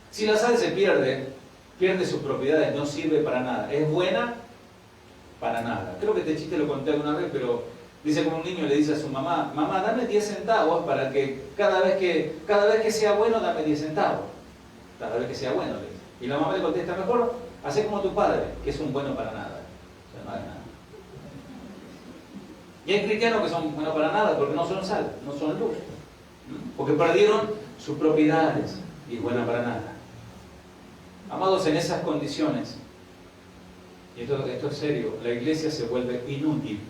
Si la sal se pierde sus propiedades, no sirve para nada. ¿Es buena? Para nada. Creo que este chiste lo conté alguna vez, pero dice como un niño le dice a su mamá, mamá, dame 10 centavos para que cada vez que sea bueno, dame 10 centavos. Cada vez que sea bueno, le dice. Y la mamá le contesta, mejor, hacé como tu padre, que es un bueno para nada. O sea, no hay nada. Y hay cristianos que son buenos para nada porque no son sal, no son luz. Porque perdieron sus propiedades y es buena para nada. Amados, en esas condiciones, y esto es serio, la iglesia se vuelve inútil.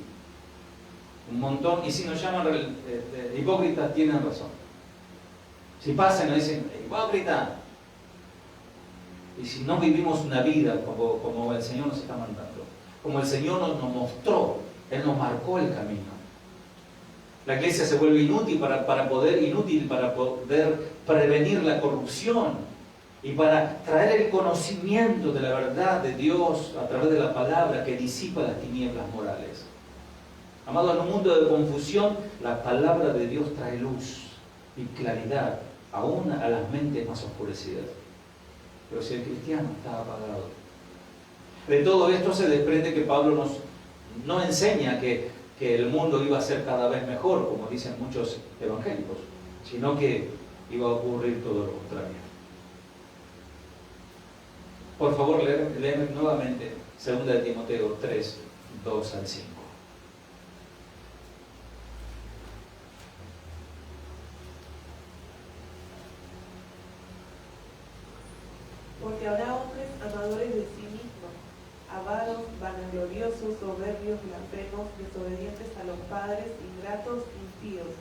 Un montón, y si nos llaman hipócritas, tienen razón. Si pasan y nos dicen, hipócrita, y si no vivimos una vida como el Señor nos está mandando, como el Señor nos mostró, Él nos marcó el camino. La iglesia se vuelve inútil para poder prevenir la corrupción y para traer el conocimiento de la verdad de Dios a través de la palabra que disipa las tinieblas morales. Amados, en un mundo de confusión, la palabra de Dios trae luz y claridad, aún a las mentes más oscurecidas. Pero si el cristiano está apagado, de todo esto se desprende que Pablo no enseña que el mundo iba a ser cada vez mejor, como dicen muchos evangélicos, sino que iba a ocurrir todo lo contrario. Por favor, leemos nuevamente 2 de Timoteo 3, 2 al 5. blasfemos, desobedientes a los padres, ingratos, impíos,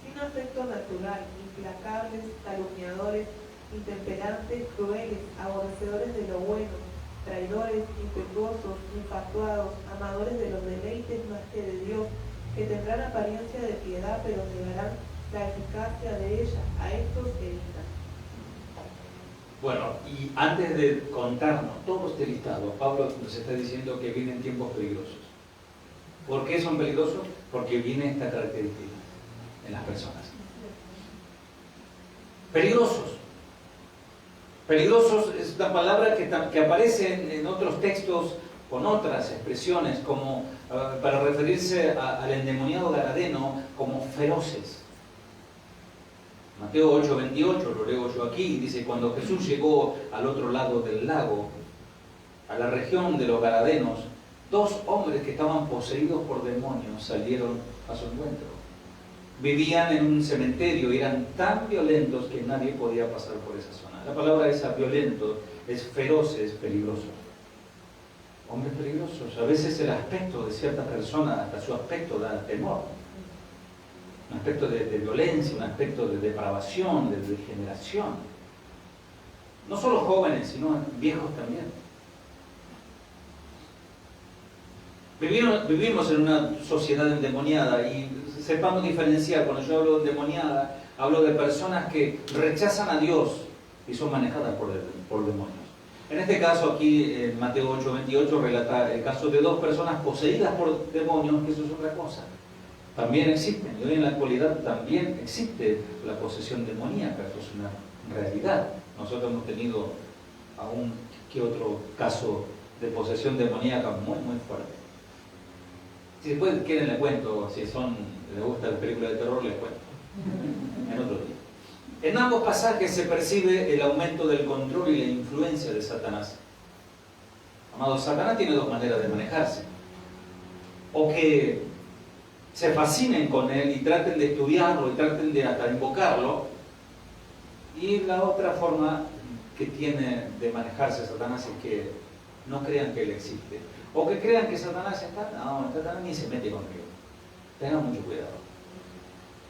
sin afecto natural, implacables, calumniadores, intemperantes, crueles, aborrecedores de lo bueno, traidores, impetuosos, infatuados, amadores de los deleites más que de Dios, que tendrán apariencia de piedad, pero negarán la eficacia de ella. A estos evita. Bueno, y antes de contarnos todo este listado, Pablo nos está diciendo que vienen tiempos peligrosos. ¿Por qué son peligrosos? Porque viene esta característica en las personas. Peligrosos. Peligrosos es una palabra que aparece en otros textos con otras expresiones, como para referirse al endemoniado garadeno como feroces. Mateo 8:28, lo leo yo aquí, dice: cuando Jesús llegó al otro lado del lago, a la región de los Garadenos, 2 hombres que estaban poseídos por demonios salieron a su encuentro. Vivían en un cementerio y eran tan violentos que nadie podía pasar por esa zona. La palabra esa, violento, es feroces, peligrosos. Hombres peligrosos. A veces el aspecto de cierta persona, hasta su aspecto, da temor. Un aspecto de violencia, un aspecto de depravación, de degeneración. No solo jóvenes, sino viejos también. Vivimos en una sociedad endemoniada y sepamos diferenciar. Cuando yo hablo de endemoniada, hablo de personas que rechazan a Dios y son manejadas por demonios. En este caso aquí, en Mateo 8:28, relata el caso de 2 personas poseídas por demonios, que eso es otra cosa. También existen, y hoy en la actualidad también existe la posesión demoníaca, que es una realidad. Nosotros hemos tenido aún que otro caso de posesión demoníaca muy, muy fuerte. Si después quieren les cuento, si les gusta la película de terror, les cuento. En otro día. En ambos pasajes se percibe el aumento del control y la influencia de Satanás. Amados, Satanás tiene 2 maneras de manejarse. O que se fascinen con él y traten de estudiarlo y traten de hasta invocarlo. Y la otra forma que tiene de manejarse Satanás es que no crean que él existe. O que crean que Satanás está, no, Satanás ni se mete conmigo. Tengan mucho cuidado.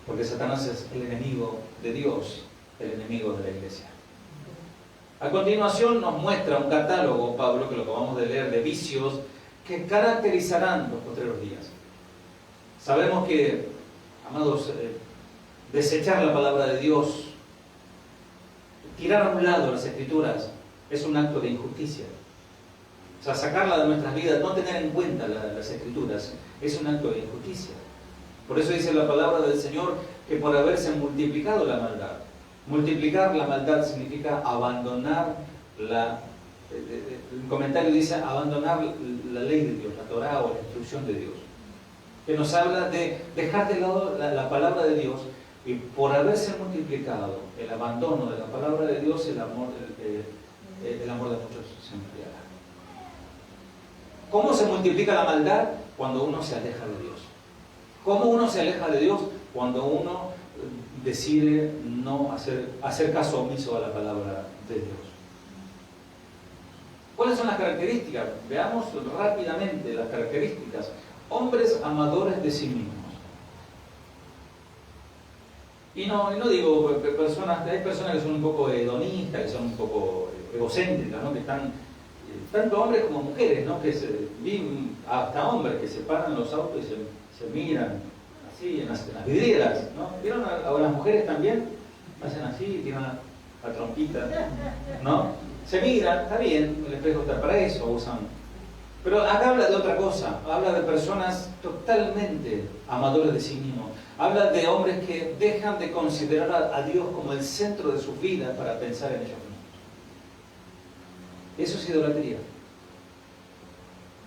Porque Satanás es el enemigo de Dios, el enemigo de la iglesia. A continuación nos muestra un catálogo, Pablo, que lo acabamos de leer, de vicios que caracterizarán los postreros días. Sabemos que, amados, desechar la palabra de Dios, tirar a un lado las Escrituras, es un acto de injusticia. O sea, sacarla de nuestras vidas, no tener en cuenta las Escrituras, es un acto de injusticia. Por eso dice la palabra del Señor que por haberse multiplicado la maldad. Multiplicar la maldad significa abandonar el comentario dice abandonar la ley de Dios, la Torá o la instrucción de Dios. Que nos habla de dejar de lado la palabra de Dios, y por haberse multiplicado el abandono de la palabra de Dios, el amor de muchos se enfriará. ¿Cómo se multiplica la maldad? Cuando uno se aleja de Dios. ¿Cómo uno se aleja de Dios? Cuando uno decide no hacer caso omiso a la palabra de Dios. ¿Cuáles son las características? Veamos rápidamente las características. Hombres amadores de sí mismos. Y no digo personas, hay personas que son un poco hedonistas, que son un poco egocéntricas, ¿no? Que están, tanto hombres como mujeres, ¿no? Que hasta hombres que se paran los autos y se miran así en las vidrieras, ¿no? ¿Vieron a las mujeres también? Hacen así, tiran la trompita, ¿no? Se miran, está bien, el espejo está para eso, usan. Pero acá habla de otra cosa, habla de personas totalmente amadores de sí mismos. Habla de hombres que dejan de considerar a Dios como el centro de su vida para pensar en ellos mismos. Eso es idolatría.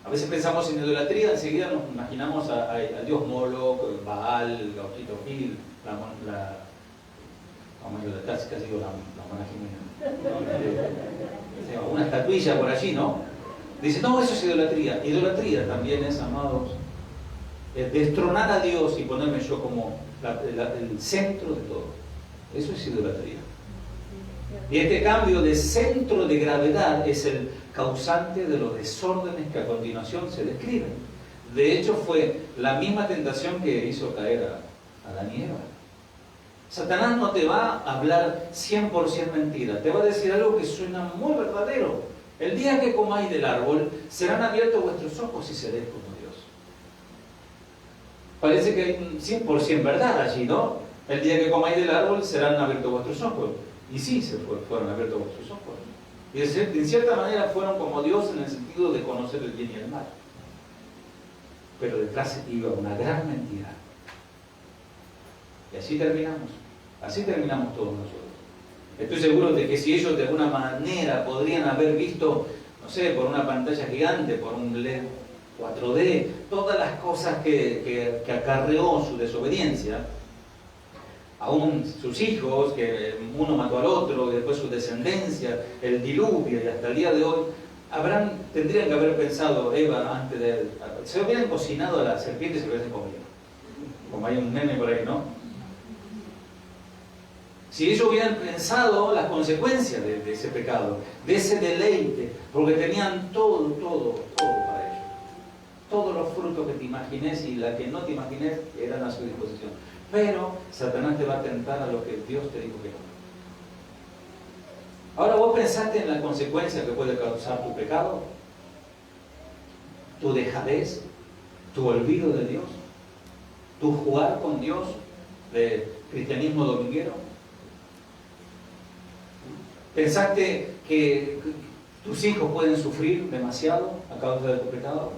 A veces pensamos en idolatría, enseguida nos imaginamos a Dios Moloch, Baal, Gauchito Gil, la una estatuilla por allí, ¿no? Dice, no, eso es idolatría. Idolatría también es, amados, destronar a Dios y ponerme yo como el centro de todo. Eso es idolatría. Y este cambio de centro de gravedad es el causante de los desórdenes que a continuación se describen. De hecho, fue la misma tentación que hizo caer a Adán y Eva. Satanás no te va a hablar 100% mentira, te va a decir algo que suena muy verdadero. El día que comáis del árbol, serán abiertos vuestros ojos y seréis como Dios. Parece que hay un 100% verdad allí, ¿no? El día que comáis del árbol, serán abiertos vuestros ojos. Y sí, fueron abiertos vuestros ojos. Y en cierta manera fueron como Dios en el sentido de conocer el bien y el mal. Pero detrás iba una gran mentira. Y así terminamos todos nosotros. Estoy seguro de que si ellos de alguna manera podrían haber visto, no sé, por una pantalla gigante, por un LED 4D, todas las cosas que acarreó su desobediencia, aún sus hijos, que uno mató al otro, y después su descendencia, el diluvio, y hasta el día de hoy, tendrían que haber pensado, Eva, antes de... Se hubieran cocinado a la serpiente y se hubiesen comido. Como hay un meme por ahí, ¿no? Si ellos hubieran pensado las consecuencias de ese pecado, de ese deleite, porque tenían todo para ellos. Todos los frutos que te imagines y la que no te imagines eran a su disposición. Pero Satanás te va a tentar a lo que Dios te dijo que no. Ahora vos pensaste en la consecuencia que puede causar tu pecado, tu dejadez, tu olvido de Dios, tu jugar con Dios de cristianismo dominguero. ¿Pensaste que tus hijos pueden sufrir demasiado a causa de tu pecado?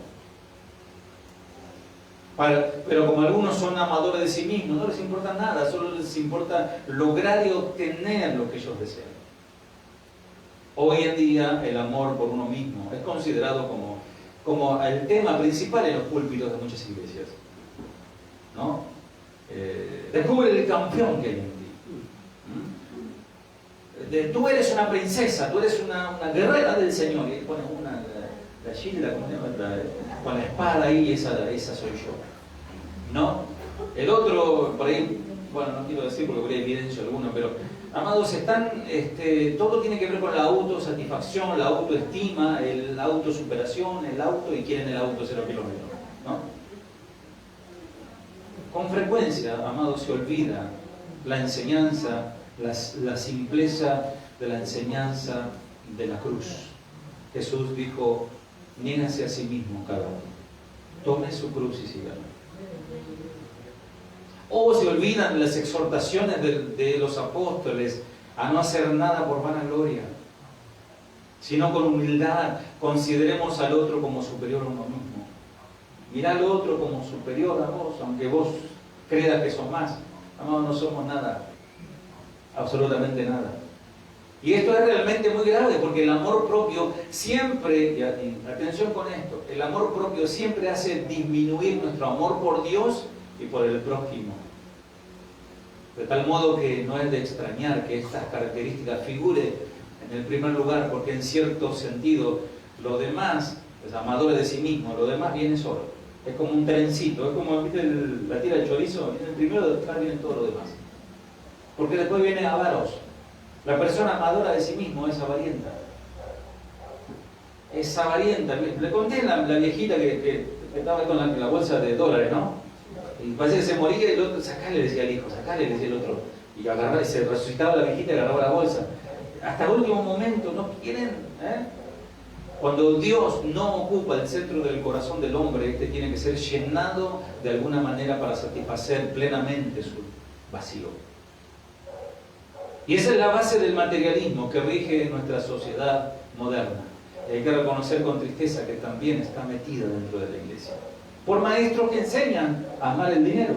Pero como algunos son amadores de sí mismos, no les importa nada, solo les importa lograr y obtener lo que ellos desean. Hoy en día el amor por uno mismo es considerado como el tema principal en los púlpitos de muchas iglesias, ¿no? Descubre el campeón que hay en ti. Tú eres una princesa, tú eres una guerrera del Señor. Y pones la Gilda con la espada ahí, esa soy yo. ¿No? El otro, por ahí, bueno, no quiero decir porque por ahí evidencio alguno, pero amados, todo tiene que ver con la autosatisfacción, la autoestima, la autosuperación, el auto, y quieren el auto 0 kilómetros, ¿no? Con frecuencia, amados, se olvida la enseñanza, la simpleza de la enseñanza de la cruz. Jesús dijo, niégase a sí mismo cada uno, tome su cruz y sígame. O se olvidan las exhortaciones de los apóstoles a no hacer nada por vanagloria, sino con humildad. Consideremos al otro como superior a uno mismo. Mirá al otro como superior a vos, aunque vos creas que sos más. Amados, no somos nada, absolutamente nada. Y esto es realmente muy grave, porque el amor propio siempre, y atención con esto, el amor propio siempre hace disminuir nuestro amor por Dios y por el prójimo. De tal modo que no es de extrañar que estas características figuren en el primer lugar, porque en cierto sentido lo demás, los amadores de sí mismos, lo demás viene solo. Es como un trencito, es como, ¿viste la tira de chorizo? En el primero de atrás viene todo lo demás. Porque después viene avaros. La persona amadora de sí mismo es avarienta. Es avarienta. Le conté la viejita que estaba con la bolsa de dólares, ¿no? Y parece que se moría y el otro, sacale, le decía al hijo, sacale, le decía el otro. Y agarraba, y se resucitaba la viejita y agarraba la bolsa. Hasta el último momento no quieren, Cuando Dios no ocupa el centro del corazón del hombre, este tiene que ser llenado de alguna manera para satisfacer plenamente su vacío. Y esa es la base del materialismo que rige nuestra sociedad moderna. Y hay que reconocer con tristeza que también está metida dentro de la iglesia. Por maestros que enseñan a amar el dinero.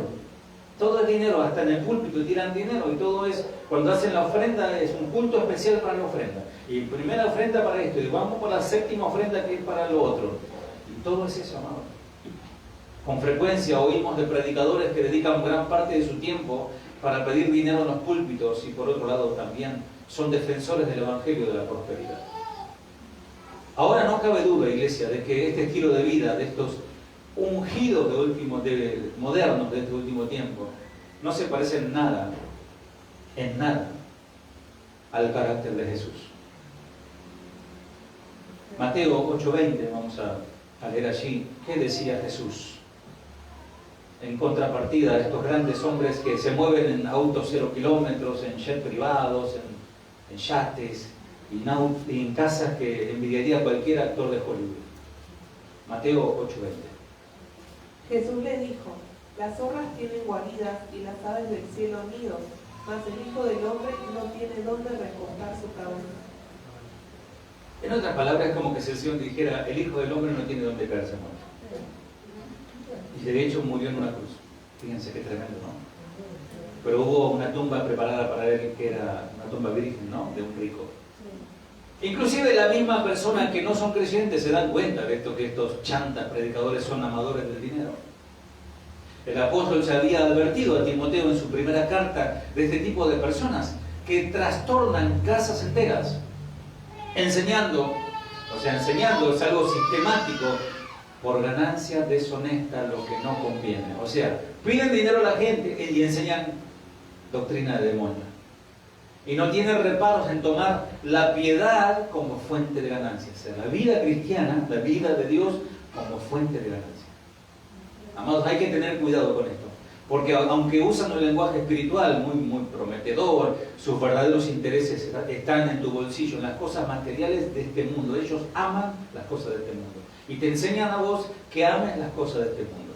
Todo es dinero, hasta en el púlpito tiran dinero, y todo es, cuando hacen la ofrenda, es un culto especial para la ofrenda. Y primera ofrenda para esto, y vamos por la séptima ofrenda que es para lo otro. Y todo es eso, amado. Con frecuencia oímos de predicadores que dedican gran parte de su tiempo para pedir dinero en los púlpitos, y por otro lado también son defensores del Evangelio de la prosperidad. Ahora no cabe duda, iglesia, de que este estilo de vida, de estos ungidos modernos de este último tiempo, no se parece en nada al carácter de Jesús. Mateo 8:20, vamos a a leer allí qué decía Jesús. En contrapartida a estos grandes hombres que se mueven en autos 0 kilómetros, en jet privados, en yates y en casas que envidiaría cualquier actor de Hollywood. Mateo 8:20. Jesús le dijo: las zorras tienen guaridas y las aves del cielo nidos, mas el Hijo del Hombre no tiene dónde recostar su cabeza. En otras palabras, es como que si el Señor dijera: el Hijo del Hombre no tiene dónde caerse muerto. Y de hecho murió en una cruz. Fíjense qué tremendo, ¿no? Pero hubo una tumba preparada para él, que era una tumba virgen, ¿no? De un rico. Inclusive la misma persona que no son creyentes se dan cuenta de esto, que estos chantas predicadores son amadores del dinero. El apóstol se había advertido a Timoteo en su primera carta de este tipo de personas que trastornan casas enteras, enseñando es algo sistemático, por ganancia deshonesta lo que no conviene. O sea, piden dinero a la gente y enseñan doctrina de demonios. Y no tienen reparos en tomar la piedad como fuente de ganancia. O sea, la vida cristiana, la vida de Dios como fuente de ganancia. Amados, hay que tener cuidado con esto. Porque aunque usan un lenguaje espiritual muy prometedor, sus verdaderos intereses están en tu bolsillo, en las cosas materiales de este mundo. Ellos aman las cosas de este mundo. Y te enseñan a vos que ames las cosas de este mundo.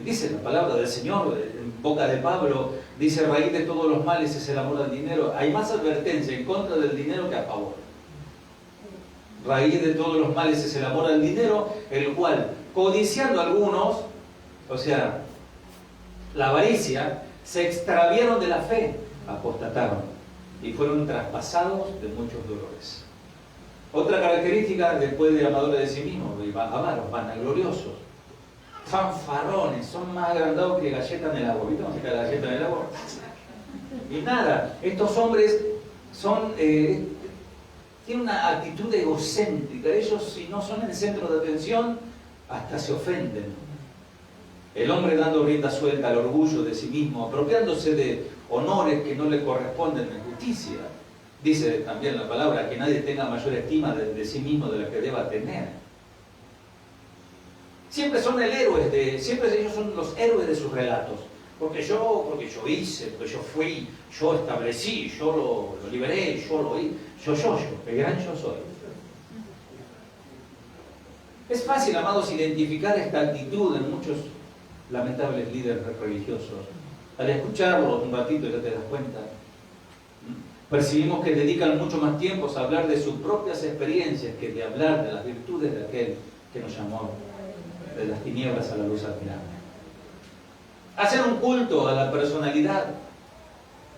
Dice la palabra del Señor, en boca de Pablo, dice: raíz de todos los males es el amor al dinero. Hay más advertencia en contra del dinero que a favor. Raíz de todos los males es el amor al dinero, el cual, codiciando algunos, o sea, la avaricia, se extraviaron de la fe, apostataron y fueron traspasados de muchos dolores. Otra característica después de amadores de sí mismos, avaros, vanagloriosos, fanfarrones, son más agrandados que galletas en el agua. ¿Viste cómo se cae la galleta en el agua? Y nada, estos hombres tienen una actitud egocéntrica. Ellos, si no son el centro de atención, hasta se ofenden. El hombre dando rienda suelta al orgullo de sí mismo, apropiándose de honores que no le corresponden en justicia. Dice también la palabra que nadie tenga mayor estima de sí mismo de la que deba tener. Siempre son siempre ellos son los héroes de sus relatos. Porque yo hice, porque yo fui, yo establecí, yo lo liberé, yo lo hice, yo, el gran yo soy. Es fácil, amados, identificar esta actitud en muchos lamentables líderes religiosos. Al escucharlos un ratito ya te das cuenta. Percibimos que dedican mucho más tiempo a hablar de sus propias experiencias que de hablar de las virtudes de aquel que nos llamó de las tinieblas a la luz admirable. Hacen un culto a la personalidad,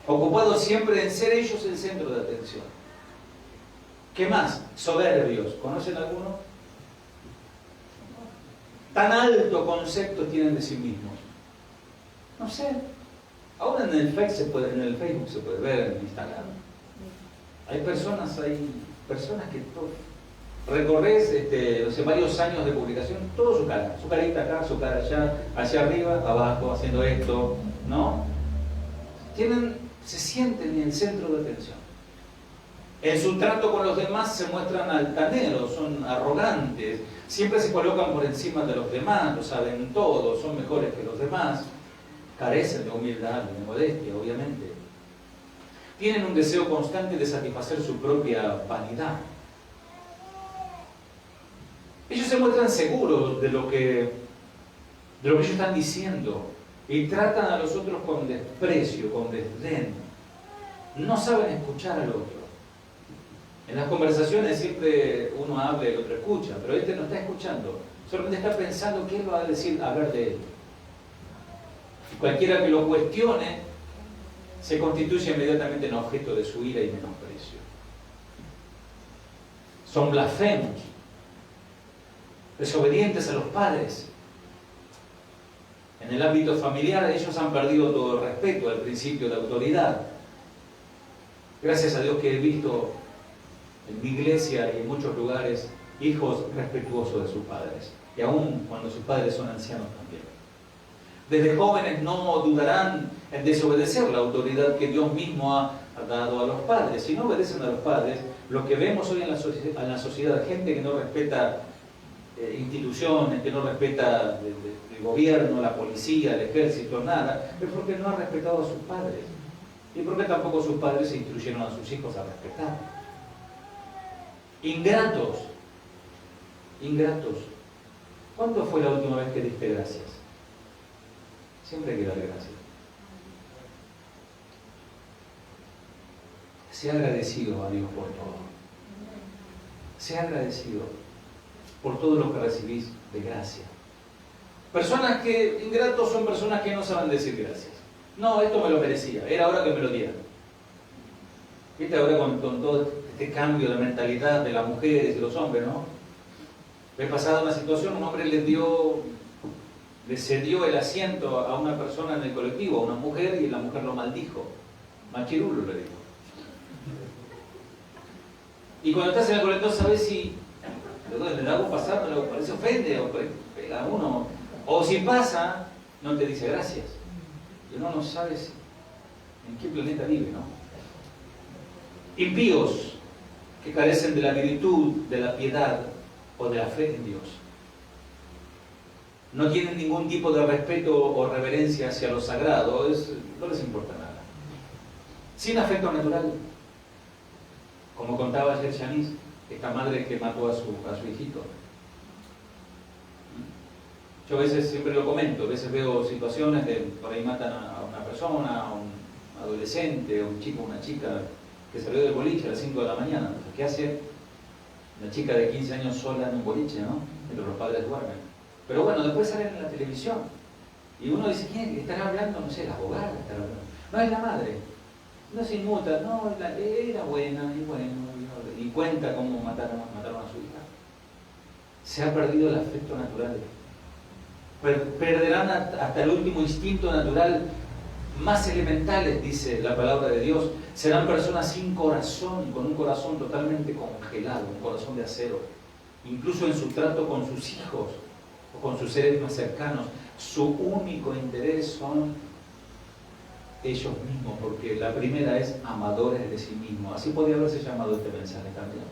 ocupados siempre en ser ellos el centro de atención. ¿Qué más? Soberbios. ¿Conocen alguno? Tan alto concepto tienen de sí mismos. No sé. Ahora en el Facebook se puede ver, en Instagram. Hay personas que recorres varios años de publicación, todo su carita acá, su cara allá, hacia arriba, abajo, haciendo esto, ¿no? Se sienten en el centro de atención. En su trato con los demás se muestran altaneros, son arrogantes, siempre se colocan por encima de los demás, lo saben todo, son mejores que los demás, carecen de humildad, de modestia, obviamente. Tienen un deseo constante de satisfacer su propia vanidad. Ellos se muestran seguros de lo que ellos están diciendo y tratan a los otros con desprecio, con desdén. No saben escuchar al otro. En las conversaciones siempre uno habla y el otro escucha, pero este no está escuchando, solamente está pensando qué va a decir, hablar de él. Y cualquiera que lo cuestione se constituye inmediatamente en objeto de su ira y menosprecio. Son blasfemos, desobedientes a los padres. En el ámbito familiar ellos han perdido todo el respeto al principio de autoridad. Gracias a Dios que he visto en mi iglesia y en muchos lugares hijos respetuosos de sus padres, y aún cuando sus padres son ancianos también. Desde jóvenes no dudarán en desobedecer la autoridad que Dios mismo ha dado a los padres. Si no obedecen a los padres, lo que vemos hoy en la sociedad, gente que no respeta instituciones, que no respeta el gobierno, la policía, el ejército, nada, es porque no ha respetado a sus padres. Y porque tampoco sus padres instruyeron a sus hijos a respetar. Ingratos. Ingratos. ¿Cuándo fue la última vez que diste gracias? Siempre hay que dar gracias. Sea agradecido a Dios por todo. Sea agradecido por todo lo que recibís de gracia. Personas que, ingratos, son personas que no saben decir gracias. No, esto me lo merecía, era hora que me lo dieran. ¿Viste ahora con todo este cambio de mentalidad de las mujeres y los hombres, no? He pasado una situación, un hombre le cedió el asiento a una persona en el colectivo, a una mujer, y la mujer lo maldijo. Machirulo le dijo. Y cuando estás en el colectivo sabes si le da algo pasar, se ofende, o pega a uno. O si pasa, no te dice gracias. Y uno no sabe en qué planeta vive, ¿no? Impíos que carecen de la virtud, de la piedad o de la fe en Dios. No tienen ningún tipo de respeto o reverencia hacia lo sagrado, no les importa nada. Sin afecto natural. Como contaba ayer Shanice, esta madre que mató a su hijito. Yo a veces siempre lo comento, a veces veo situaciones de por ahí matan a una persona, a un adolescente, a un chico, una chica que salió del boliche a las 5 de la mañana. Entonces, ¿qué hace una chica de 15 años sola en un boliche, ¿no? Mientras los padres duermen. Pero bueno, después salen en la televisión y uno dice, ¿quién estará hablando? No sé, la abogada estará hablando. No, es la madre. No se inmuta, no, era buena, y bueno, y cuenta cómo mataron a su hija. Se ha perdido el afecto natural. Perderán hasta el último instinto natural más elementales, dice la palabra de Dios. Serán personas sin corazón, con un corazón totalmente congelado, un corazón de acero. Incluso en su trato con sus hijos o con sus seres más cercanos, su único interés son ellos mismos, porque la primera es amadores de sí mismos. Así podría haberse llamado este mensaje también.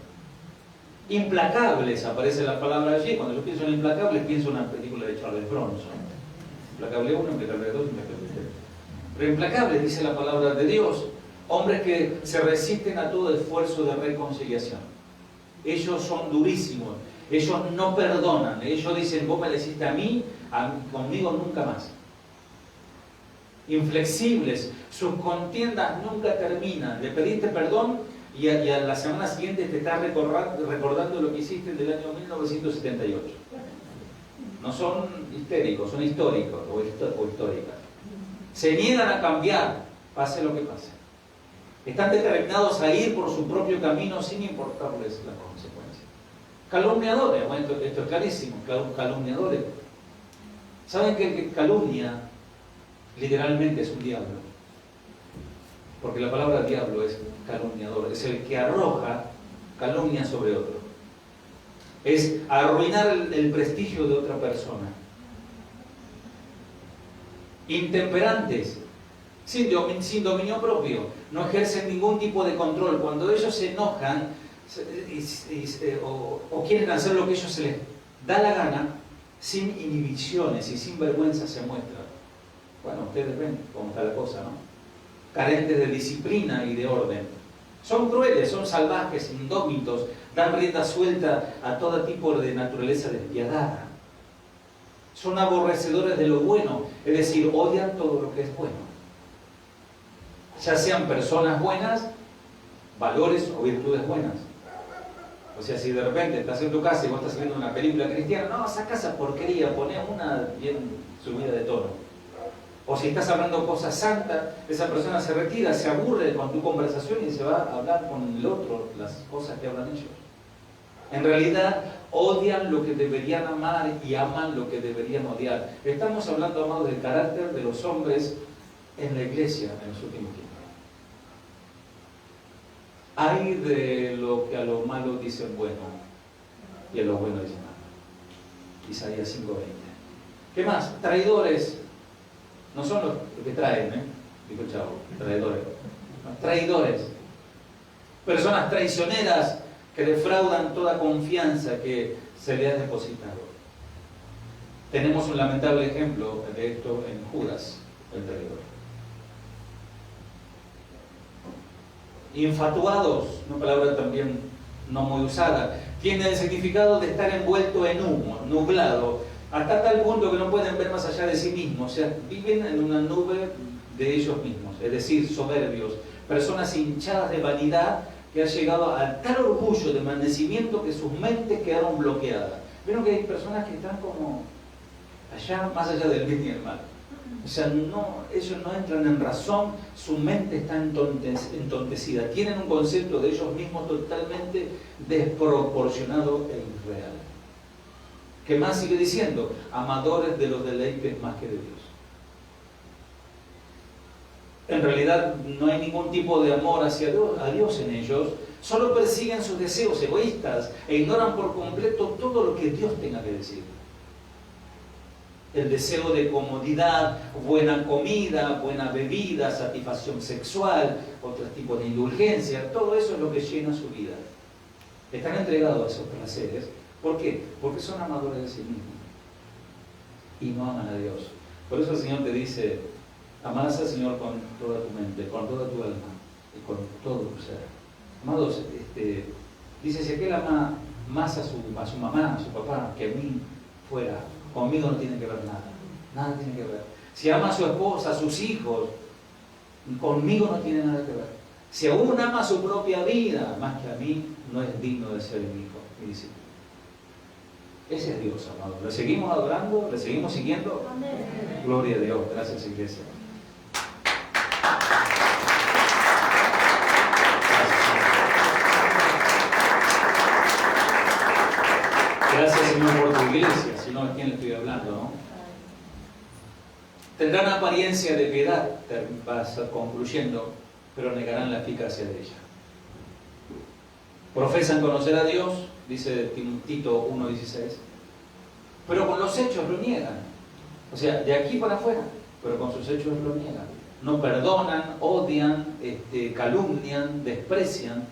Implacables, aparece la palabra allí. Cuando yo pienso en implacables, pienso en una película de Charles Bronson. Implacable 1, implacable 2, implacable 3. Pero implacables, dice la palabra de Dios, hombres que se resisten a todo esfuerzo de reconciliación. Ellos son durísimos, ellos no perdonan, ellos dicen, vos me lo hiciste a mí, conmigo nunca más. Inflexibles, sus contiendas nunca terminan. Le pediste perdón y a la semana siguiente te estás recordando lo que hiciste del año 1978. No son histéricos, son históricos o históricas. Se niegan a cambiar, pase lo que pase. Están determinados a ir por su propio camino sin importarles las consecuencias. Calumniadores, bueno, esto es clarísimo, calumniadores. ¿Saben que el que calumnia literalmente es un diablo? Porque la palabra diablo es calumniador, es el que arroja calumnia sobre otro. Es arruinar el prestigio de otra persona. Intemperantes, sin dominio propio, no ejercen ningún tipo de control. Cuando ellos se enojan o quieren hacer lo que ellos se les da la gana, sin inhibiciones y sin vergüenza se muestran. Bueno, ustedes ven cómo está la cosa, ¿no? Carentes de disciplina y de orden. Son crueles, son salvajes, indómitos, dan rienda suelta a todo tipo de naturaleza despiadada. Son aborrecedores de lo bueno, es decir, odian todo lo que es bueno. Ya sean personas buenas, valores o virtudes buenas. O sea, si de repente estás en tu casa y vos estás viendo una película cristiana, no, saca esa porquería, poné una bien subida de tono. O si estás hablando cosas santas, esa persona se retira, se aburre con tu conversación y se va a hablar con el otro las cosas que hablan ellos. En realidad, odian lo que deberían amar y aman lo que deberían odiar. Estamos hablando, amados, del carácter de los hombres en la iglesia en los últimos tiempos. Hay de lo que a lo malo dicen bueno y a lo bueno dicen malo. Isaías 5:20. ¿Qué más? Traidores. No son los que traen, dijo el chavo, traidores. No, traidores. Personas traicioneras que defraudan toda confianza que se le ha depositado. Tenemos un lamentable ejemplo de esto en Judas, el traidor. Infatuados, una palabra también no muy usada, tiene el significado de estar envuelto en humo, nublado, hasta tal punto que no pueden ver más allá de sí mismos, o sea, viven en una nube de ellos mismos, es decir, soberbios, personas hinchadas de vanidad que han llegado a tal orgullo de envanecimiento que sus mentes quedaron bloqueadas. Vieron que hay personas que están como allá, más allá del bien y el mal. O sea, ellos no entran en razón, su mente está entontecida, tienen un concepto de ellos mismos totalmente desproporcionado e irreal. ¿Qué más sigue diciendo? Amadores de los deleites más que de Dios. En realidad no hay ningún tipo de amor hacia Dios en ellos, solo persiguen sus deseos egoístas e ignoran por completo todo lo que Dios tenga que decir. El deseo de comodidad, buena comida, buena bebida, satisfacción sexual, otros tipos de indulgencia, todo eso es lo que llena su vida. Están entregados a esos placeres. ¿Por qué? Porque son amadores de sí mismos y no aman a Dios. Por eso el Señor te dice: amarás al Señor con toda tu mente, con toda tu alma y con todo tu ser. Amados, dice: si aquel ama más a su mamá, a su papá, que a mí fuera, conmigo no tiene que ver nada. Nada tiene que ver. Si ama a su esposa, a sus hijos, conmigo no tiene nada que ver. Si aún ama su propia vida más que a mí, no es digno de ser mi hijo, mi discípulo. Ese es Dios, amado. ¿Le seguimos adorando? ¿Le seguimos siguiendo? Amén. Gloria a Dios. Gracias, iglesia. Gracias, Señor, por tu iglesia. Si no, ¿a quién le estoy hablando, no? Tendrán apariencia de piedad, vas concluyendo, pero negarán la eficacia de ella. Profesan conocer a Dios, dice Tito 1:16, pero con los hechos lo niegan. O sea, de aquí para afuera, pero con sus hechos lo niegan. No perdonan, odian, calumnian, desprecian,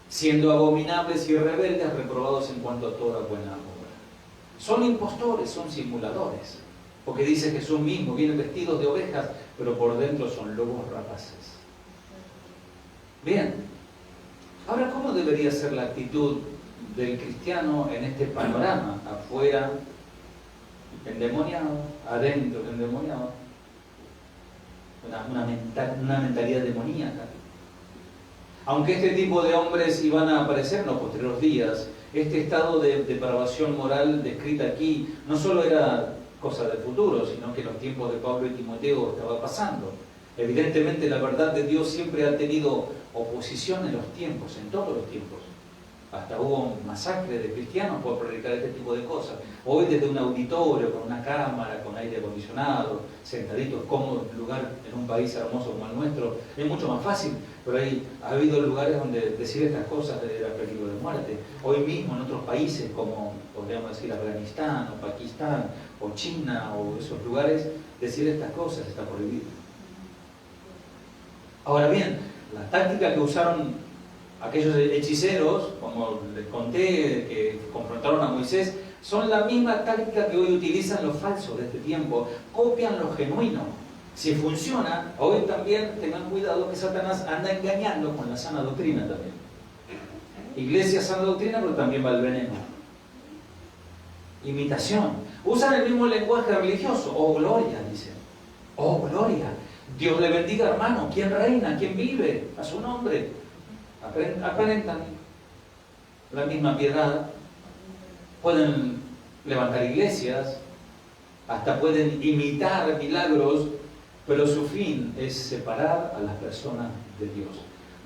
siendo abominables y rebeldes, reprobados en cuanto a toda buena obra. Son impostores, son simuladores, porque dice Jesús mismo: vienen vestidos de ovejas, pero por dentro son lobos rapaces. Bien, ahora, ¿cómo debería ser la actitud del cristiano en este panorama? Afuera, endemoniado; adentro, endemoniado. Una mentalidad demoníaca. Aunque este tipo de hombres iban a aparecer en los posteriores días, este estado de depravación moral descrita aquí no solo era cosa del futuro, sino que en los tiempos de Pablo y Timoteo estaba pasando. Evidentemente la verdad de Dios siempre ha tenido oposición en los tiempos, en todos los tiempos. Hasta hubo masacre de cristianos por predicar este tipo de cosas. Hoy desde un auditorio, con una cámara, con aire acondicionado, sentaditos, cómodos, lugar en un país hermoso como el nuestro, es mucho más fácil. Pero ha habido lugares donde decir estas cosas era peligro de muerte. Hoy mismo en otros países como, podríamos decir, Afganistán o Pakistán o China o esos lugares, decir estas cosas está prohibido. Ahora bien, la táctica que usaron aquellos hechiceros, como les conté, que confrontaron a Moisés, son la misma táctica que hoy utilizan los falsos de este tiempo. Copian lo genuino. Si funciona, hoy también tengan cuidado que Satanás anda engañando con la sana doctrina también. Iglesia, sana doctrina, pero también va el veneno. Imitación. Usan el mismo lenguaje religioso. Oh, gloria, dicen. Oh, gloria. Dios le bendiga, hermano. ¿Quién reina? ¿Quién vive? A su nombre. Aparentan la misma piedad, pueden levantar iglesias, hasta pueden imitar milagros, pero su fin es separar a las personas de Dios.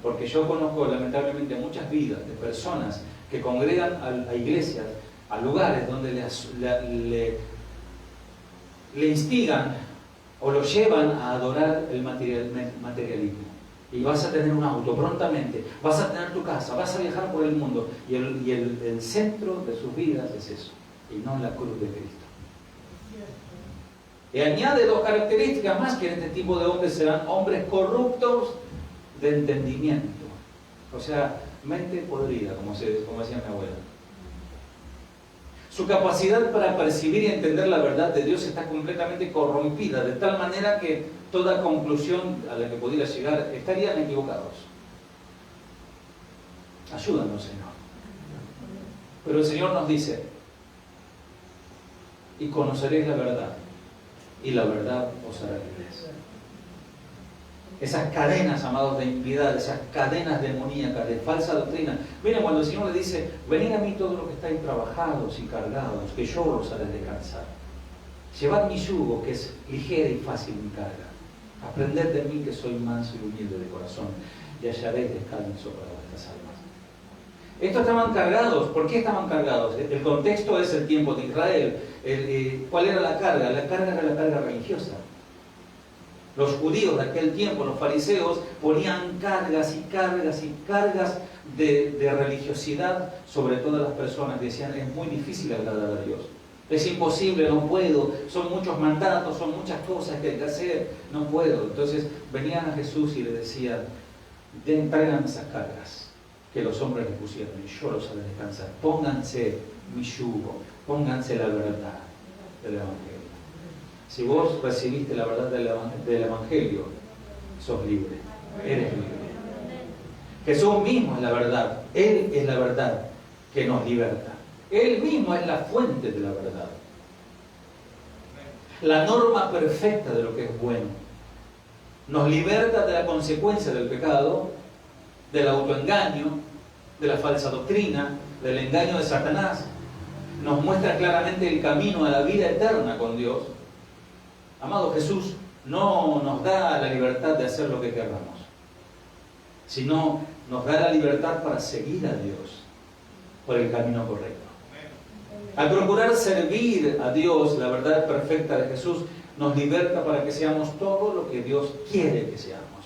Porque yo conozco lamentablemente muchas vidas de personas que congregan a iglesias, a lugares donde le instigan o lo llevan a adorar el materialismo. Y vas a tener un auto prontamente, vas a tener tu casa, vas a viajar por el mundo. Y el centro de sus vidas es eso, y no la cruz de Cristo. Y añade dos características más, que en este tipo de hombres serán hombres corruptos de entendimiento. O sea, mente podrida, como decía mi abuela. Su capacidad para percibir y entender la verdad de Dios está completamente corrompida, de tal manera que toda conclusión a la que pudiera llegar estarían equivocados. Ayúdanos, Señor. Pero el Señor nos dice: y conoceréis la verdad, y la verdad os hará libres. Esas cadenas, amados, de impiedad, esas cadenas demoníacas, de falsa doctrina. Miren, cuando el Señor le dice: venid a mí todos los que estáis trabajados y cargados, que yo os haré descansar. Llevad mi yugo, que es ligera y fácil mi carga. Aprended de mí, que soy manso y humilde de corazón, y hallaréis descanso para vuestras almas. Estos estaban cargados. ¿Por qué estaban cargados? El contexto es el tiempo de Israel. ¿Cuál era la carga? La carga era la carga religiosa. Los judíos de aquel tiempo, los fariseos, ponían cargas y cargas y cargas de religiosidad sobre todas las personas. Decían: es muy difícil agradar a Dios. Es imposible, no puedo. Son muchos mandatos, son muchas cosas que hay que hacer, no puedo. Entonces venían a Jesús y le decían: traigan esas cargas que los hombres les pusieron y yo los haré descansar. Pónganse mi yugo, pónganse la verdad del Evangelio. Si vos recibiste la verdad del Evangelio, sos libre, eres libre. Jesús mismo es la verdad, Él es la verdad que nos liberta. Él mismo es la fuente de la verdad. La norma perfecta de lo que es bueno. Nos liberta de la consecuencia del pecado, del autoengaño, de la falsa doctrina, del engaño de Satanás. Nos muestra claramente el camino a la vida eterna con Dios. Amado, Jesús no nos da la libertad de hacer lo que queramos, sino nos da la libertad para seguir a Dios por el camino correcto. Al procurar servir a Dios, la verdad perfecta de Jesús nos liberta para que seamos todo lo que Dios quiere que seamos,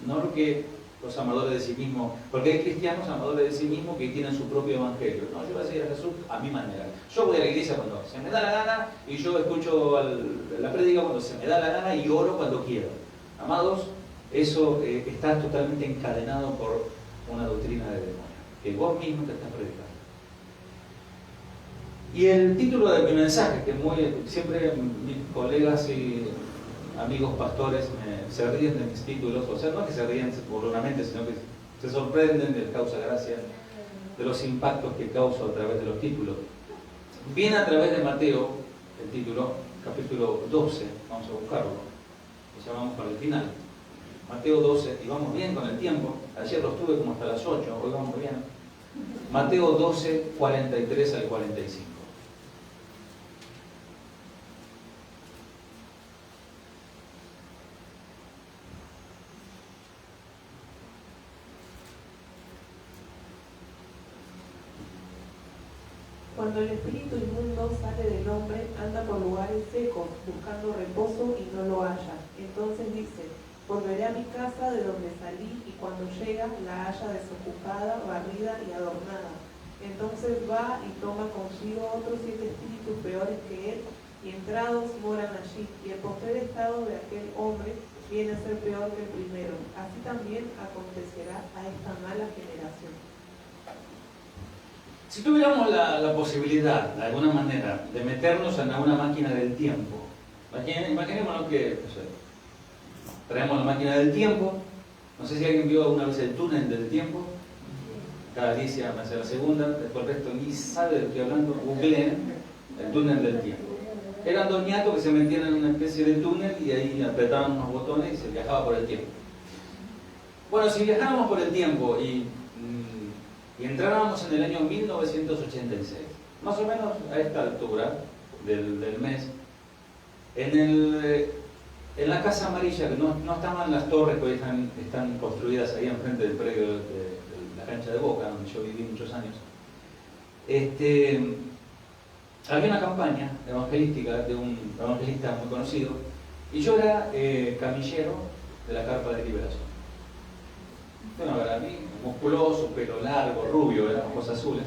no lo que los amadores de sí mismos, porque hay cristianos amadores de sí mismos que tienen su propio evangelio. No, yo voy a seguir a Jesús a mi manera. Yo voy a la iglesia cuando se me da la gana, y yo escucho la prédica cuando se me da la gana, y oro cuando quiero. Amados, eso está totalmente encadenado por una doctrina de demonio, que vos mismo te estás predicando. Y el título de mi mensaje, que siempre mis colegas y amigos pastores se ríen de mis títulos, o sea, no es que se ríen burlonamente, sino que se sorprenden de causa gracia, de los impactos que causo a través de los títulos. Viene a través de Mateo, el título, capítulo 12, vamos a buscarlo, lo llamamos para el final. Mateo 12, y vamos bien con el tiempo. Ayer lo estuve como hasta las 8, hoy vamos bien. Mateo 12, 43 al 45. Cuando el espíritu inmundo sale del hombre, anda por lugares secos, buscando reposo y no lo halla. Entonces dice: volveré a mi casa de donde salí, y cuando llega la halla desocupada, barrida y adornada. Entonces va y toma consigo otros 7 espíritus peores que él, y entrados moran allí. Y el postrer estado de aquel hombre viene a ser peor que el primero. Así también acontecerá a esta mala generación. Si tuviéramos la posibilidad, de alguna manera, de meternos en una máquina del tiempo, imaginémonos que, no sé, traemos la máquina del tiempo. No sé si alguien vio alguna vez el túnel del tiempo. Cada día me hace la segunda, después el resto ni sabe de lo que estoy hablando. Googleen el túnel del tiempo. Eran dos ñatos que se metían en una especie de túnel y ahí apretaban unos botones y se viajaba por el tiempo. Bueno, si viajáramos por el tiempo y entráramos en el año 1986, más o menos a esta altura del mes, en la Casa Amarilla, que no estaban las torres que hoy están construidas ahí enfrente del predio de la cancha de Boca, donde yo viví muchos años, había una campaña evangelística de un evangelista muy conocido, y yo era camillero de la Carpa de Liberación. Bueno, para mí, musculoso, pelo largo, rubio, eran ojos azules.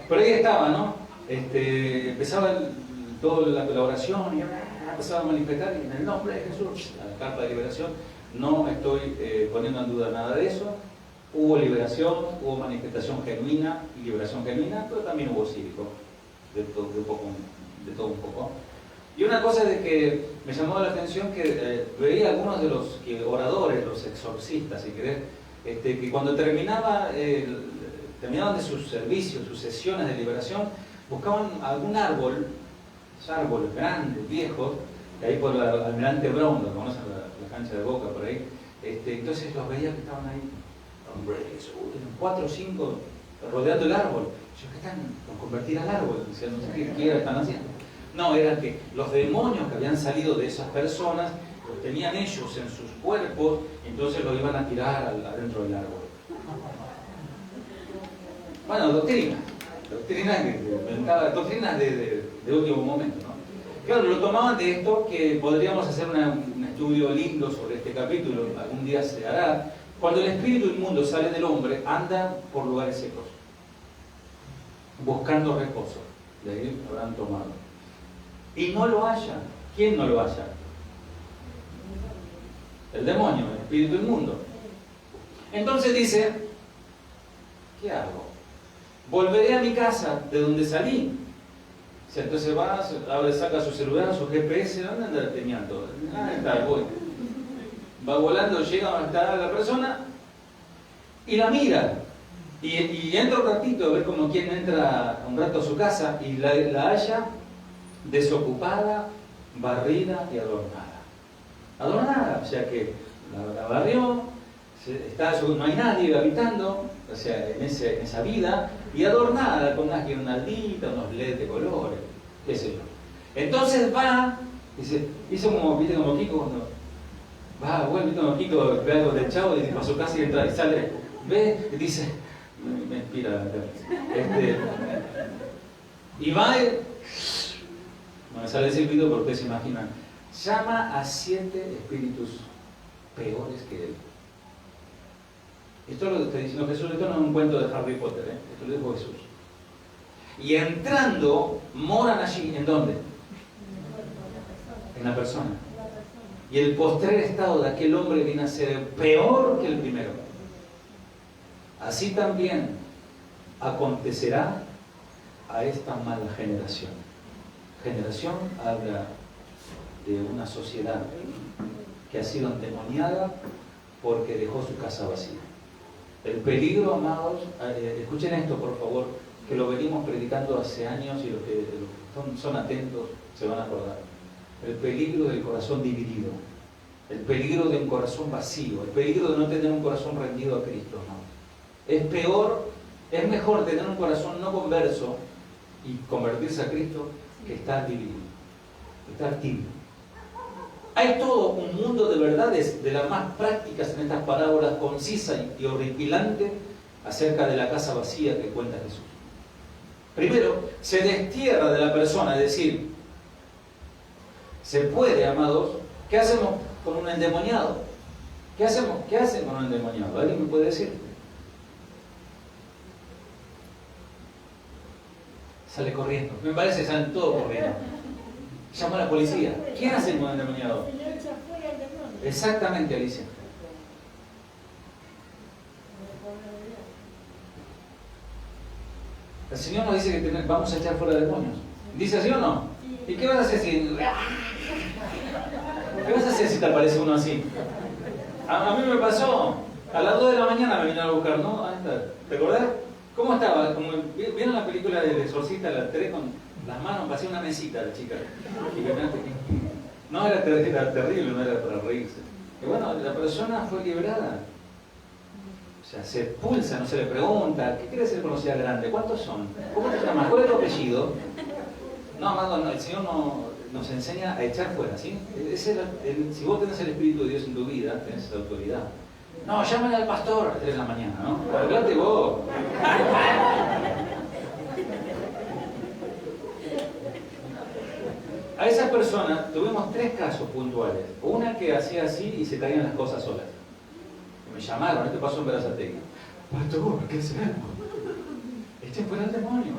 Pero ahí estaba, ¿no? Empezaba toda la colaboración y empezaba a manifestar en el nombre de Jesús, a la Carpa de Liberación. No estoy poniendo en duda nada de eso. Hubo liberación, hubo manifestación genuina y liberación genuina, pero también hubo cívico, de todo un poco. Y una cosa de que me llamó la atención que veía algunos de los oradores, los exorcistas, si querés, que cuando terminaban de sus servicios, sus sesiones de liberación, buscaban algún árbol, árboles grandes, viejos, ahí por la Almirante Brown, lo conocen, la cancha de Boca por ahí, entonces los veía que estaban ahí, hombre, 4 o 5 rodeando el árbol. Yo, ¿qué están? Con convertir al árbol, o sea, no sé qué están haciendo. No, era que los demonios que habían salido de esas personas los tenían ellos en sus cuerpos, y entonces los iban a tirar adentro del árbol. Bueno, doctrinas de último momento, ¿no? Claro, lo tomaban de esto, que podríamos hacer un estudio lindo sobre este capítulo, algún día se hará. Cuando el espíritu inmundo sale del hombre, anda por lugares secos, buscando reposo. De ahí lo habrán tomado. Y no lo halla. ¿Quién no lo halla? El demonio, el espíritu inmundo. Entonces dice, ¿qué hago? Volveré a mi casa de donde salí. O sea, entonces va, saca su celular, su GPS, ¿dónde anda teniendo? Ah, está, voy. Va volando, llega donde está la persona y la mira. Y entra un ratito, a ver como quien entra un rato a su casa y la halla desocupada, barrida y adornada. Adornada, o sea que la barrió, no hay nadie habitando, o sea, en esa vida, y adornada con unas guirnalditas, unos LED de colores, qué sé yo. Entonces va, dice, hizo como, viste, como Kiko cuando va, vuelve como Kiko, ve algo del Chavo, y va a su casa y entra y sale, ve, y dice, me inspira, y va y, no me sale el silbido porque ustedes se imaginan, llama a 7 espíritus peores que él. Esto es lo que está diciendo Jesús, esto no es un cuento de Harry Potter, esto lo dijo Jesús. Y entrando, moran allí, ¿en dónde? En la persona. Y el postrer estado de aquel hombre viene a ser peor que el primero. Así también acontecerá a esta mala generación. Generación habla de una sociedad que ha sido endemoniada porque dejó su casa vacía. El peligro, amados, escuchen esto por favor, que lo venimos predicando hace años y los que son atentos se van a acordar. El peligro del corazón dividido, el peligro de un corazón vacío, el peligro de no tener un corazón rendido a Cristo, amados. Es mejor tener un corazón no converso y convertirse a Cristo que estar dividido, estar tibio. Hay todo un mundo de verdades, de las más prácticas en estas parábolas, concisa y horripilante, acerca de la casa vacía que cuenta Jesús. Primero, se destierra de la persona, es decir, se puede, amados, ¿qué hacemos con un endemoniado? ¿Qué hacen con un endemoniado? ¿Alguien me puede decir? Sale corriendo. Me parece que salen todos corriendo. Llama a la policía. ¿Qué hacen con el endemoniado? Exactamente, Alicia. El Señor nos dice que vamos a echar fuera demonios. ¿Dice así o no? ¿Y qué vas a hacer si... ¿Qué vas a hacer si te aparece uno así? A mí me pasó. A las 2 de la mañana me vinieron a buscar, ¿no? ¿Te acordás? ¿Cómo estaba? ¿Vieron la película del exorcista, la 3, con las manos? Pasé una mesita la chica. No, era terrible, no era para reírse. Y bueno, la persona fue liberada. O sea, se expulsa, no se le pregunta, ¿qué quiere decir conocida grande? ¿Cuántos son? ¿Cómo te llamas? ¿Cuál es tu apellido? No, amado, el Señor nos enseña a echar fuera, ¿sí? Si vos tenés el Espíritu de Dios en tu vida, tenés esa autoridad. No, llámale al pastor a las 3 de la mañana, ¿no? Arreglate vos. A esa persona tuvimos 3 casos puntuales. Una que hacía así y se caían las cosas solas. Me llamaron, este pasó en Berazategui. Pastor, ¿qué hacemos? Echen fuera el demonio.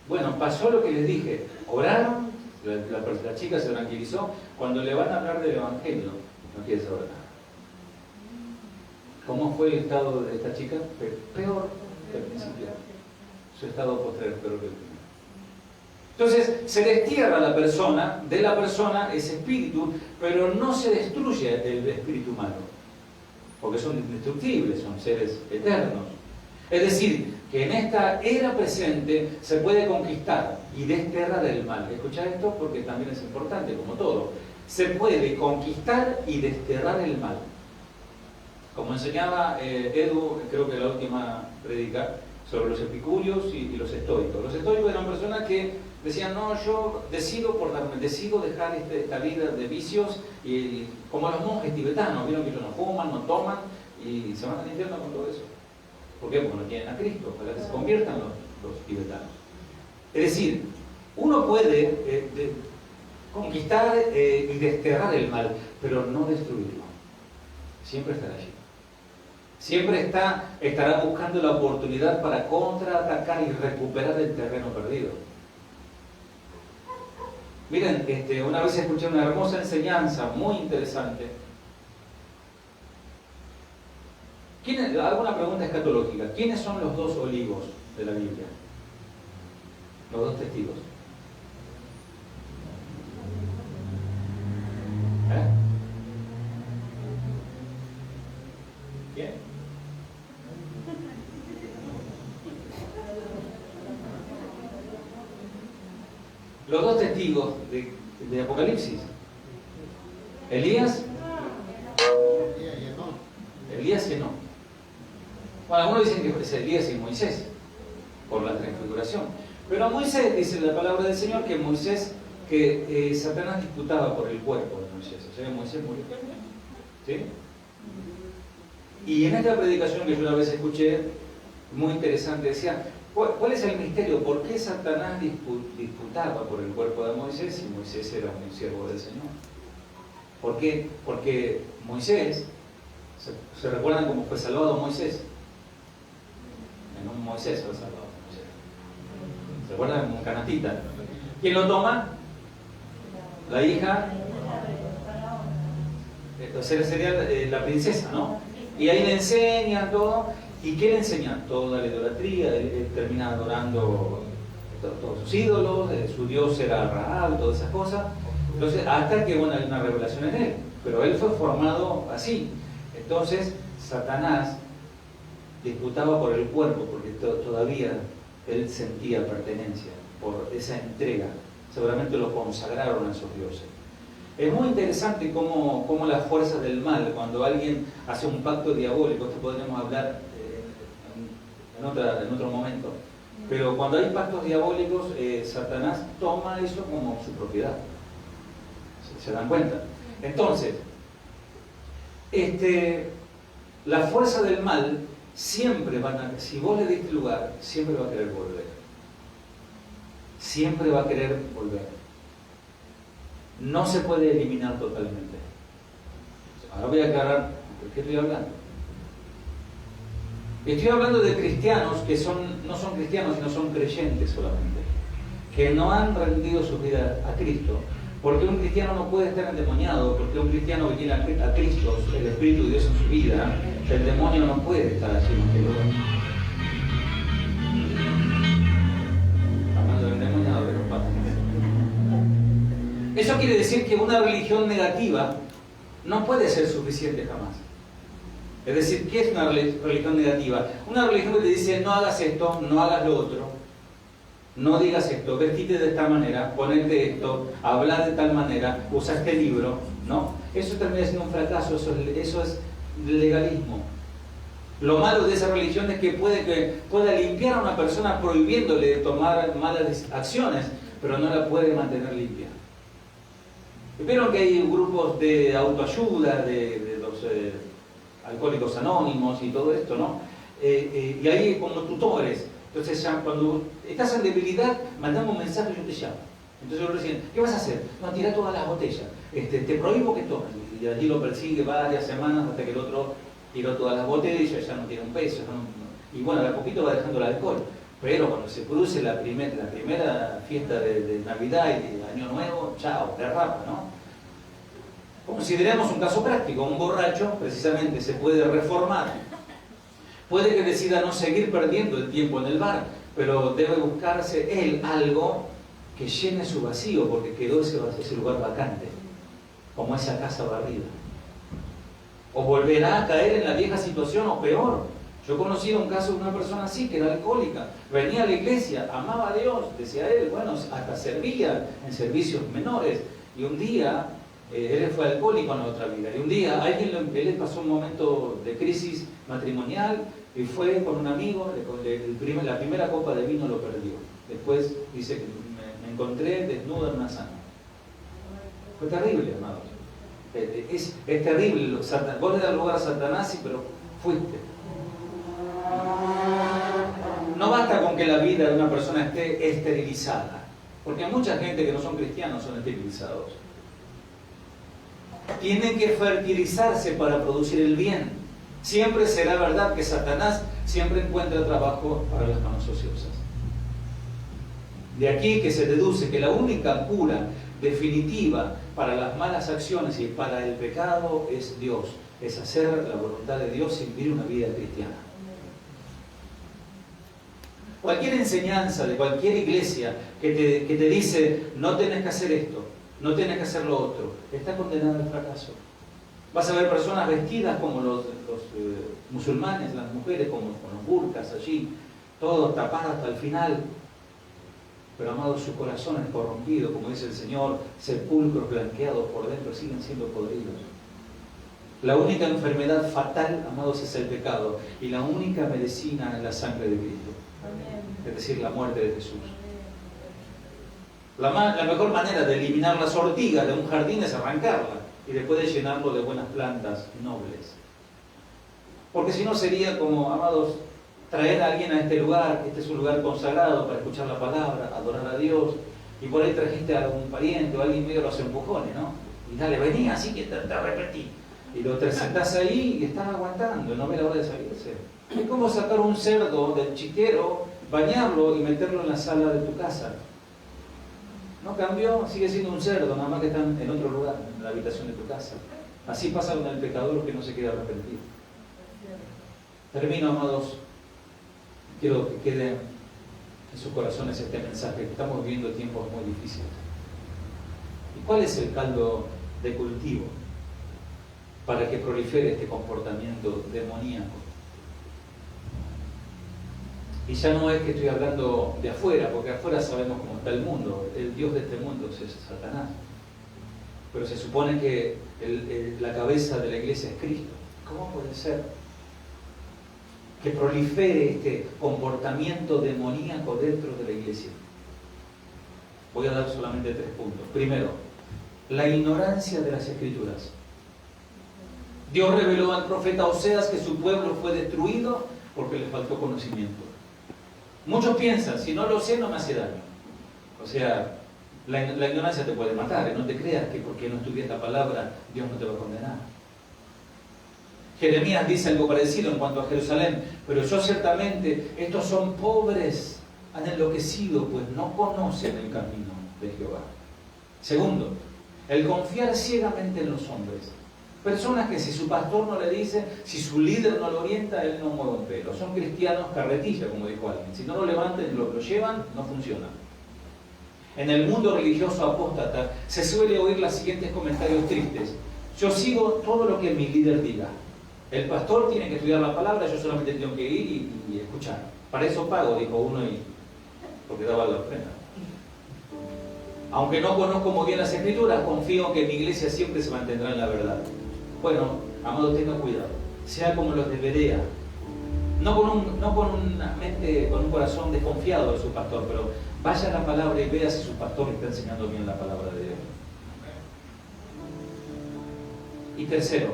Bueno, pasó lo que les dije. Oraron, La chica se tranquilizó. Cuando le van a hablar del Evangelio, no quiere saber nada. ¿Cómo fue el estado de esta chica? Peor que el principio. Su estado posterior peor que el primero. Entonces, se destierra de la persona ese espíritu, pero no se destruye el espíritu malo, porque son indestructibles, son seres eternos. Es decir, que en esta era presente se puede conquistar y desterrar el mal. Escuchad esto porque también es importante, como todo. Se puede conquistar y desterrar el mal. Como enseñaba Edu, creo que la última predica, sobre los epicúreos y los estoicos. Los estoicos eran personas que decían, no, yo decido dejar esta vida de vicios, y como los monjes tibetanos, vieron que ellos no fuman, no toman, y se van al infierno con todo eso. ¿Por qué? Porque no tienen a Cristo, para que se conviertan los tibetanos. Es decir, uno puede conquistar y desterrar el mal, pero no destruirlo. Siempre estará allí. Siempre estará buscando la oportunidad para contraatacar y recuperar el terreno perdido. Miren, una vez escuché una hermosa enseñanza, muy interesante. Alguna pregunta escatológica. ¿Quiénes son los dos olivos de la Biblia? Los dos testigos. ¿Quién? Los dos testigos de Apocalipsis. Elías y Enón. Bueno, algunos dicen que es Elías y Moisés, por la transfiguración. Pero a Moisés, dice la palabra del Señor, que Moisés, que Satanás disputaba por el cuerpo de Moisés. O sea, Moisés murió. ¿Sí? Y en esta predicación que yo una vez escuché, muy interesante, decía, ¿cuál es el misterio? ¿Por qué Satanás disputaba por el cuerpo de Moisés si Moisés era un siervo del Señor? ¿Por qué? Porque Moisés, ¿se recuerdan cómo fue salvado Moisés? En un Moisés fue salvado Moisés. ¿Se acuerdan? Como canastita. ¿Quién lo toma? La hija. Sería la princesa, ¿no? Y ahí le enseñan todo. ¿Y qué le enseñan? Toda la idolatría. Él termina adorando todos sus ídolos. Su dios era Raal, todas esas cosas. Entonces, hasta que hay una revelación en él. Pero él fue formado así. Entonces, Satanás disputaba por el cuerpo, porque todavía él sentía pertenencia por esa entrega. Seguramente lo consagraron a esos dioses. Es muy interesante cómo las fuerzas del mal, cuando alguien hace un pacto diabólico, esto podremos hablar en otro momento, pero cuando hay pactos diabólicos, Satanás toma eso como su propiedad. ¿Se dan cuenta? Entonces, la fuerza del mal siempre si vos le diste lugar, siempre va a querer volver. Siempre va a querer volver. No se puede eliminar totalmente. Ahora voy a aclarar de qué estoy hablando. Estoy hablando de cristianos que no son cristianos, sino son creyentes solamente, que no han rendido su vida a Cristo. Porque un cristiano no puede estar endemoniado, porque un cristiano que tiene a Cristo, el Espíritu de Dios en su vida, el demonio no puede estar allí en aquel lugar. Hablando del endemoniado de los padres. Eso quiere decir que una religión negativa no puede ser suficiente jamás. Es decir, ¿qué es una religión negativa? Una religión que te dice, no hagas esto, no hagas lo otro, no digas esto, vestite de esta manera, ponete esto, habla de tal manera, usa este libro, ¿no? Eso termina siendo un fracaso, eso es legalismo. Lo malo de esa religión es que pueda limpiar a una persona prohibiéndole tomar malas acciones, pero no la puede mantener limpia. Vieron que hay grupos de autoayuda, de los alcohólicos anónimos y todo esto, ¿no? Y hay como tutores. Entonces, ya cuando estás en debilidad, mandamos un mensaje y yo te llamo. Entonces ellos dicen, ¿qué vas a hacer? No, tira todas las botellas. Te prohíbo que tomes. Y allí lo persigue varias semanas hasta que el otro tiró todas las botellas, ya no tiene un peso. Y bueno, de a poquito va dejando el alcohol. Pero cuando se produce la primera fiesta de Navidad y de Año Nuevo, chao, derrapa, ¿no? Consideremos un caso práctico. Un borracho, precisamente, se puede reformar. Puede que decida no seguir perdiendo el tiempo en el bar, pero debe buscarse él algo que llene su vacío, porque quedó ese lugar vacante, como esa casa barrida. O volverá a caer en la vieja situación, o peor. Yo conocí un caso de una persona así, que era alcohólica. Venía a la iglesia, amaba a Dios, decía él, bueno, hasta servía en servicios menores. Y un día, él fue alcohólico en la otra vida. Y un día, él le pasó un momento de crisis matrimonial y fue con un amigo, la primera copa de vino lo perdió. Después dice que me encontré desnudo en una zanja. Fue terrible, amados. Es terrible. Vos le das lugar a Satanás, sí, pero fuiste. No basta con que la vida de una persona esté esterilizada, porque mucha gente que no son cristianos son esterilizados. Tienen que fertilizarse para producir el bien. Siempre será verdad que Satanás siempre encuentra trabajo para las manos ociosas. De aquí que se deduce que la única cura definitiva para las malas acciones y para el pecado es Dios, es hacer la voluntad de Dios y vivir una vida cristiana. Cualquier enseñanza de cualquier iglesia que te dice no tenés que hacer esto, no tenés que hacer lo otro, está condenada al fracaso. Vas a ver personas vestidas como los musulmanes, las mujeres con los burkas allí, todos tapados hasta el final. Pero amados, su corazón es corrompido, como dice el Señor, sepulcros blanqueados por dentro siguen siendo podridos. La única enfermedad fatal, amados, es el pecado, y la única medicina es la sangre de Cristo. Es decir, la muerte de Jesús. La mejor manera de eliminar las ortigas de un jardín es arrancarla y después de llenarlo de buenas plantas nobles. Porque si no sería como, amados, traer a alguien a este lugar, este es un lugar consagrado para escuchar la palabra, adorar a Dios, y por ahí trajiste a algún pariente o a alguien medio los empujones, ¿no? Y dale, vení, así que te repetí. Y lo te sentás ahí y estás aguantando, no ve la hora de salirse. Es como sacar un cerdo del chiquero, bañarlo y meterlo en la sala de tu casa. No cambió, sigue siendo un cerdo, nada más que está en otro lugar, en la habitación de tu casa. Así pasa con el pecador que no se quiere arrepentir. Termino, amados. Quiero que quede en sus corazones este mensaje, que estamos viviendo tiempos muy difíciles. ¿Y cuál es el caldo de cultivo para que prolifere este comportamiento demoníaco? Y ya no es que estoy hablando de afuera, porque afuera sabemos cómo está el mundo. El Dios de este mundo es Satanás. Pero se supone que la cabeza de la iglesia es Cristo. ¿Cómo puede ser que prolifere este comportamiento demoníaco dentro de la iglesia? Voy a dar solamente 3 puntos. Primero, la ignorancia de las Escrituras. Dios reveló al profeta Oseas que su pueblo fue destruido porque le faltó conocimiento. Muchos piensan, si no lo sé, no me hace daño. O sea, la ignorancia te puede matar. No te creas que porque no estudias la palabra, Dios no te va a condenar. Jeremías dice algo parecido en cuanto a Jerusalén. Pero yo ciertamente, estos son pobres, han enloquecido, pues no conocen el camino de Jehová. Segundo, el confiar ciegamente en los hombres. Personas que si su pastor no le dice, si su líder no lo orienta, él no mueve un pelo. Son cristianos carretilla, como dijo alguien. Si no lo levantan y lo llevan, no funciona. En el mundo religioso apóstata se suele oír los siguientes comentarios tristes. Yo sigo todo lo que mi líder diga. El pastor tiene que estudiar la palabra, yo solamente tengo que ir y escuchar. Para eso pago, dijo uno, porque daba la ofrenda. Aunque no conozco muy bien las Escrituras, confío que mi iglesia siempre se mantendrá en la verdad. Bueno, amado, tenga cuidado. Sea como los de Berea. No con una mente, con un corazón desconfiado de su pastor, pero vaya a la palabra y vea si su pastor está enseñando bien la palabra de Dios. Y tercero,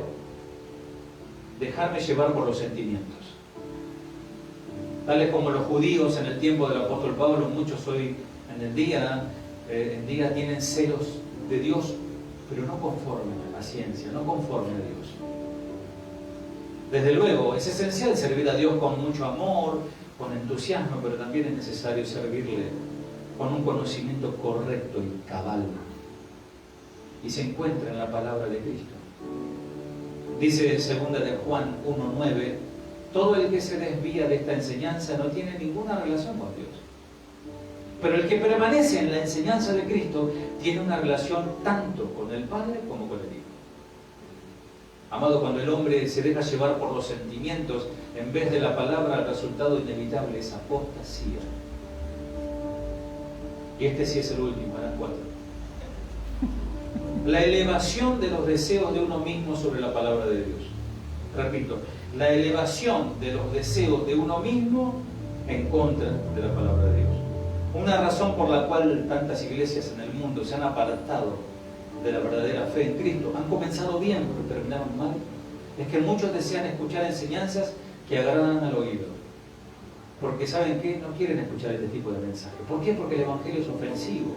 dejarme llevar por los sentimientos. Tales como los judíos en el tiempo del apóstol Pablo, muchos hoy en día tienen celos de Dios, pero no conforme a la ciencia, no conforme a Dios. Desde luego, es esencial servir a Dios con mucho amor, con entusiasmo, pero también es necesario servirle con un conocimiento correcto y cabal. Y se encuentra en la palabra de Cristo. Dice 2 de Juan 1:9, todo el que se desvía de esta enseñanza no tiene ninguna relación con Dios. Pero el que permanece en la enseñanza de Cristo tiene una relación tanto con el Padre como con el Hijo. Amado, cuando el hombre se deja llevar por los sentimientos en vez de la palabra, el resultado inevitable es apostasía. Y este sí es el último, eran 4. La elevación de los deseos de uno mismo sobre la palabra de Dios. Repito, la elevación de los deseos de uno mismo en contra de la palabra de Dios. Una razón por la cual tantas iglesias en el mundo se han apartado de la verdadera fe en Cristo, han comenzado bien pero terminaron mal, es que muchos desean escuchar enseñanzas que agradan al oído. Porque ¿saben qué? No quieren escuchar este tipo de mensaje. ¿Por qué? Porque el Evangelio es ofensivo.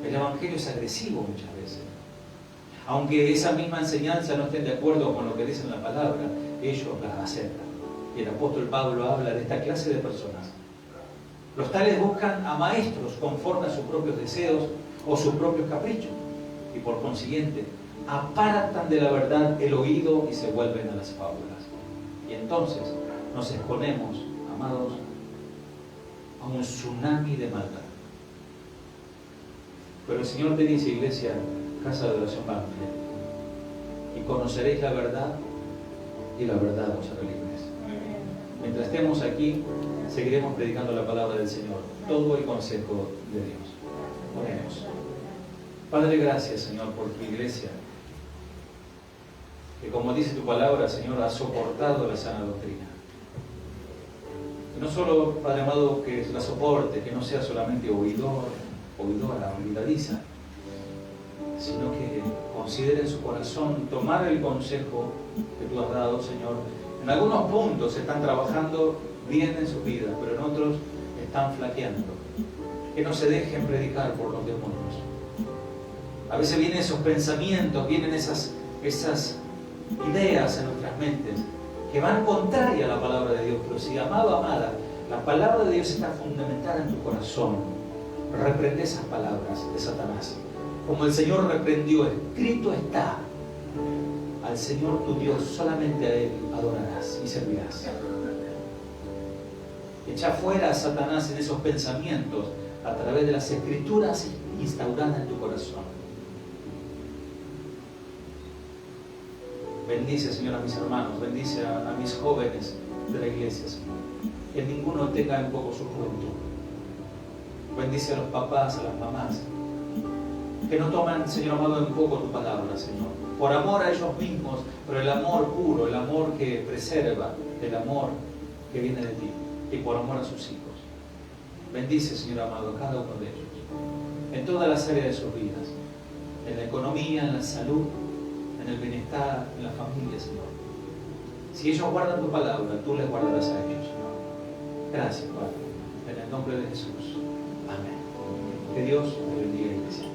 El Evangelio es agresivo muchas veces. Aunque esa misma enseñanza no estén de acuerdo con lo que dice la palabra, ellos las aceptan. Y el apóstol Pablo habla de esta clase de personas. Los tales buscan a maestros conforme a sus propios deseos o sus propios caprichos. Y por consiguiente, apartan de la verdad el oído y se vuelven a las fábulas. Y entonces nos exponemos, amados, a un tsunami de maldad. Pero el Señor te dice, iglesia, casa de oración Banfield, y conoceréis la verdad, y la verdad os hará libres. Mientras estemos aquí, seguiremos predicando la palabra del Señor, todo el consejo de Dios. Oremos. Padre, gracias, Señor, por tu iglesia, que como dice tu palabra, Señor, ha soportado la sana doctrina. Que no solo, Padre amado, que la soporte, que no sea solamente oidora, olvidadiza, sino que considere en su corazón tomar el consejo que tú has dado, Señor. En algunos puntos están trabajando bien en su vida, pero en otros están flaqueando. Que no se dejen predicar por los demonios. A veces vienen esos pensamientos, vienen esas ideas en nuestras mentes que van contraria a la palabra de Dios. Pero si, amado, amada, la palabra de Dios está fundamentada en tu corazón, reprende esas palabras de Satanás. Como el Señor reprendió, escrito está, al Señor tu Dios, solamente a Él adorarás y servirás. Echa fuera a Satanás en esos pensamientos a través de las escrituras instauradas en tu corazón. Bendice, Señor, a mis hermanos, bendice a mis jóvenes de la iglesia, Señor. Que ninguno tenga en poco su juventud. Bendice a los papás, a las mamás. Que no tomen, Señor amado, en poco tu palabra, Señor. Por amor a ellos mismos, pero el amor puro, el amor que preserva, el amor que viene de ti. Y por amor a sus hijos. Bendice, Señor amado, a cada uno de ellos. En todas las áreas de sus vidas. En la economía, en la salud, en el bienestar, en la familia, Señor. Si ellos guardan tu palabra, tú les guardarás a ellos, Señor. Gracias, Padre. En el nombre de Jesús. Amén. Que Dios te bendiga, iglesia.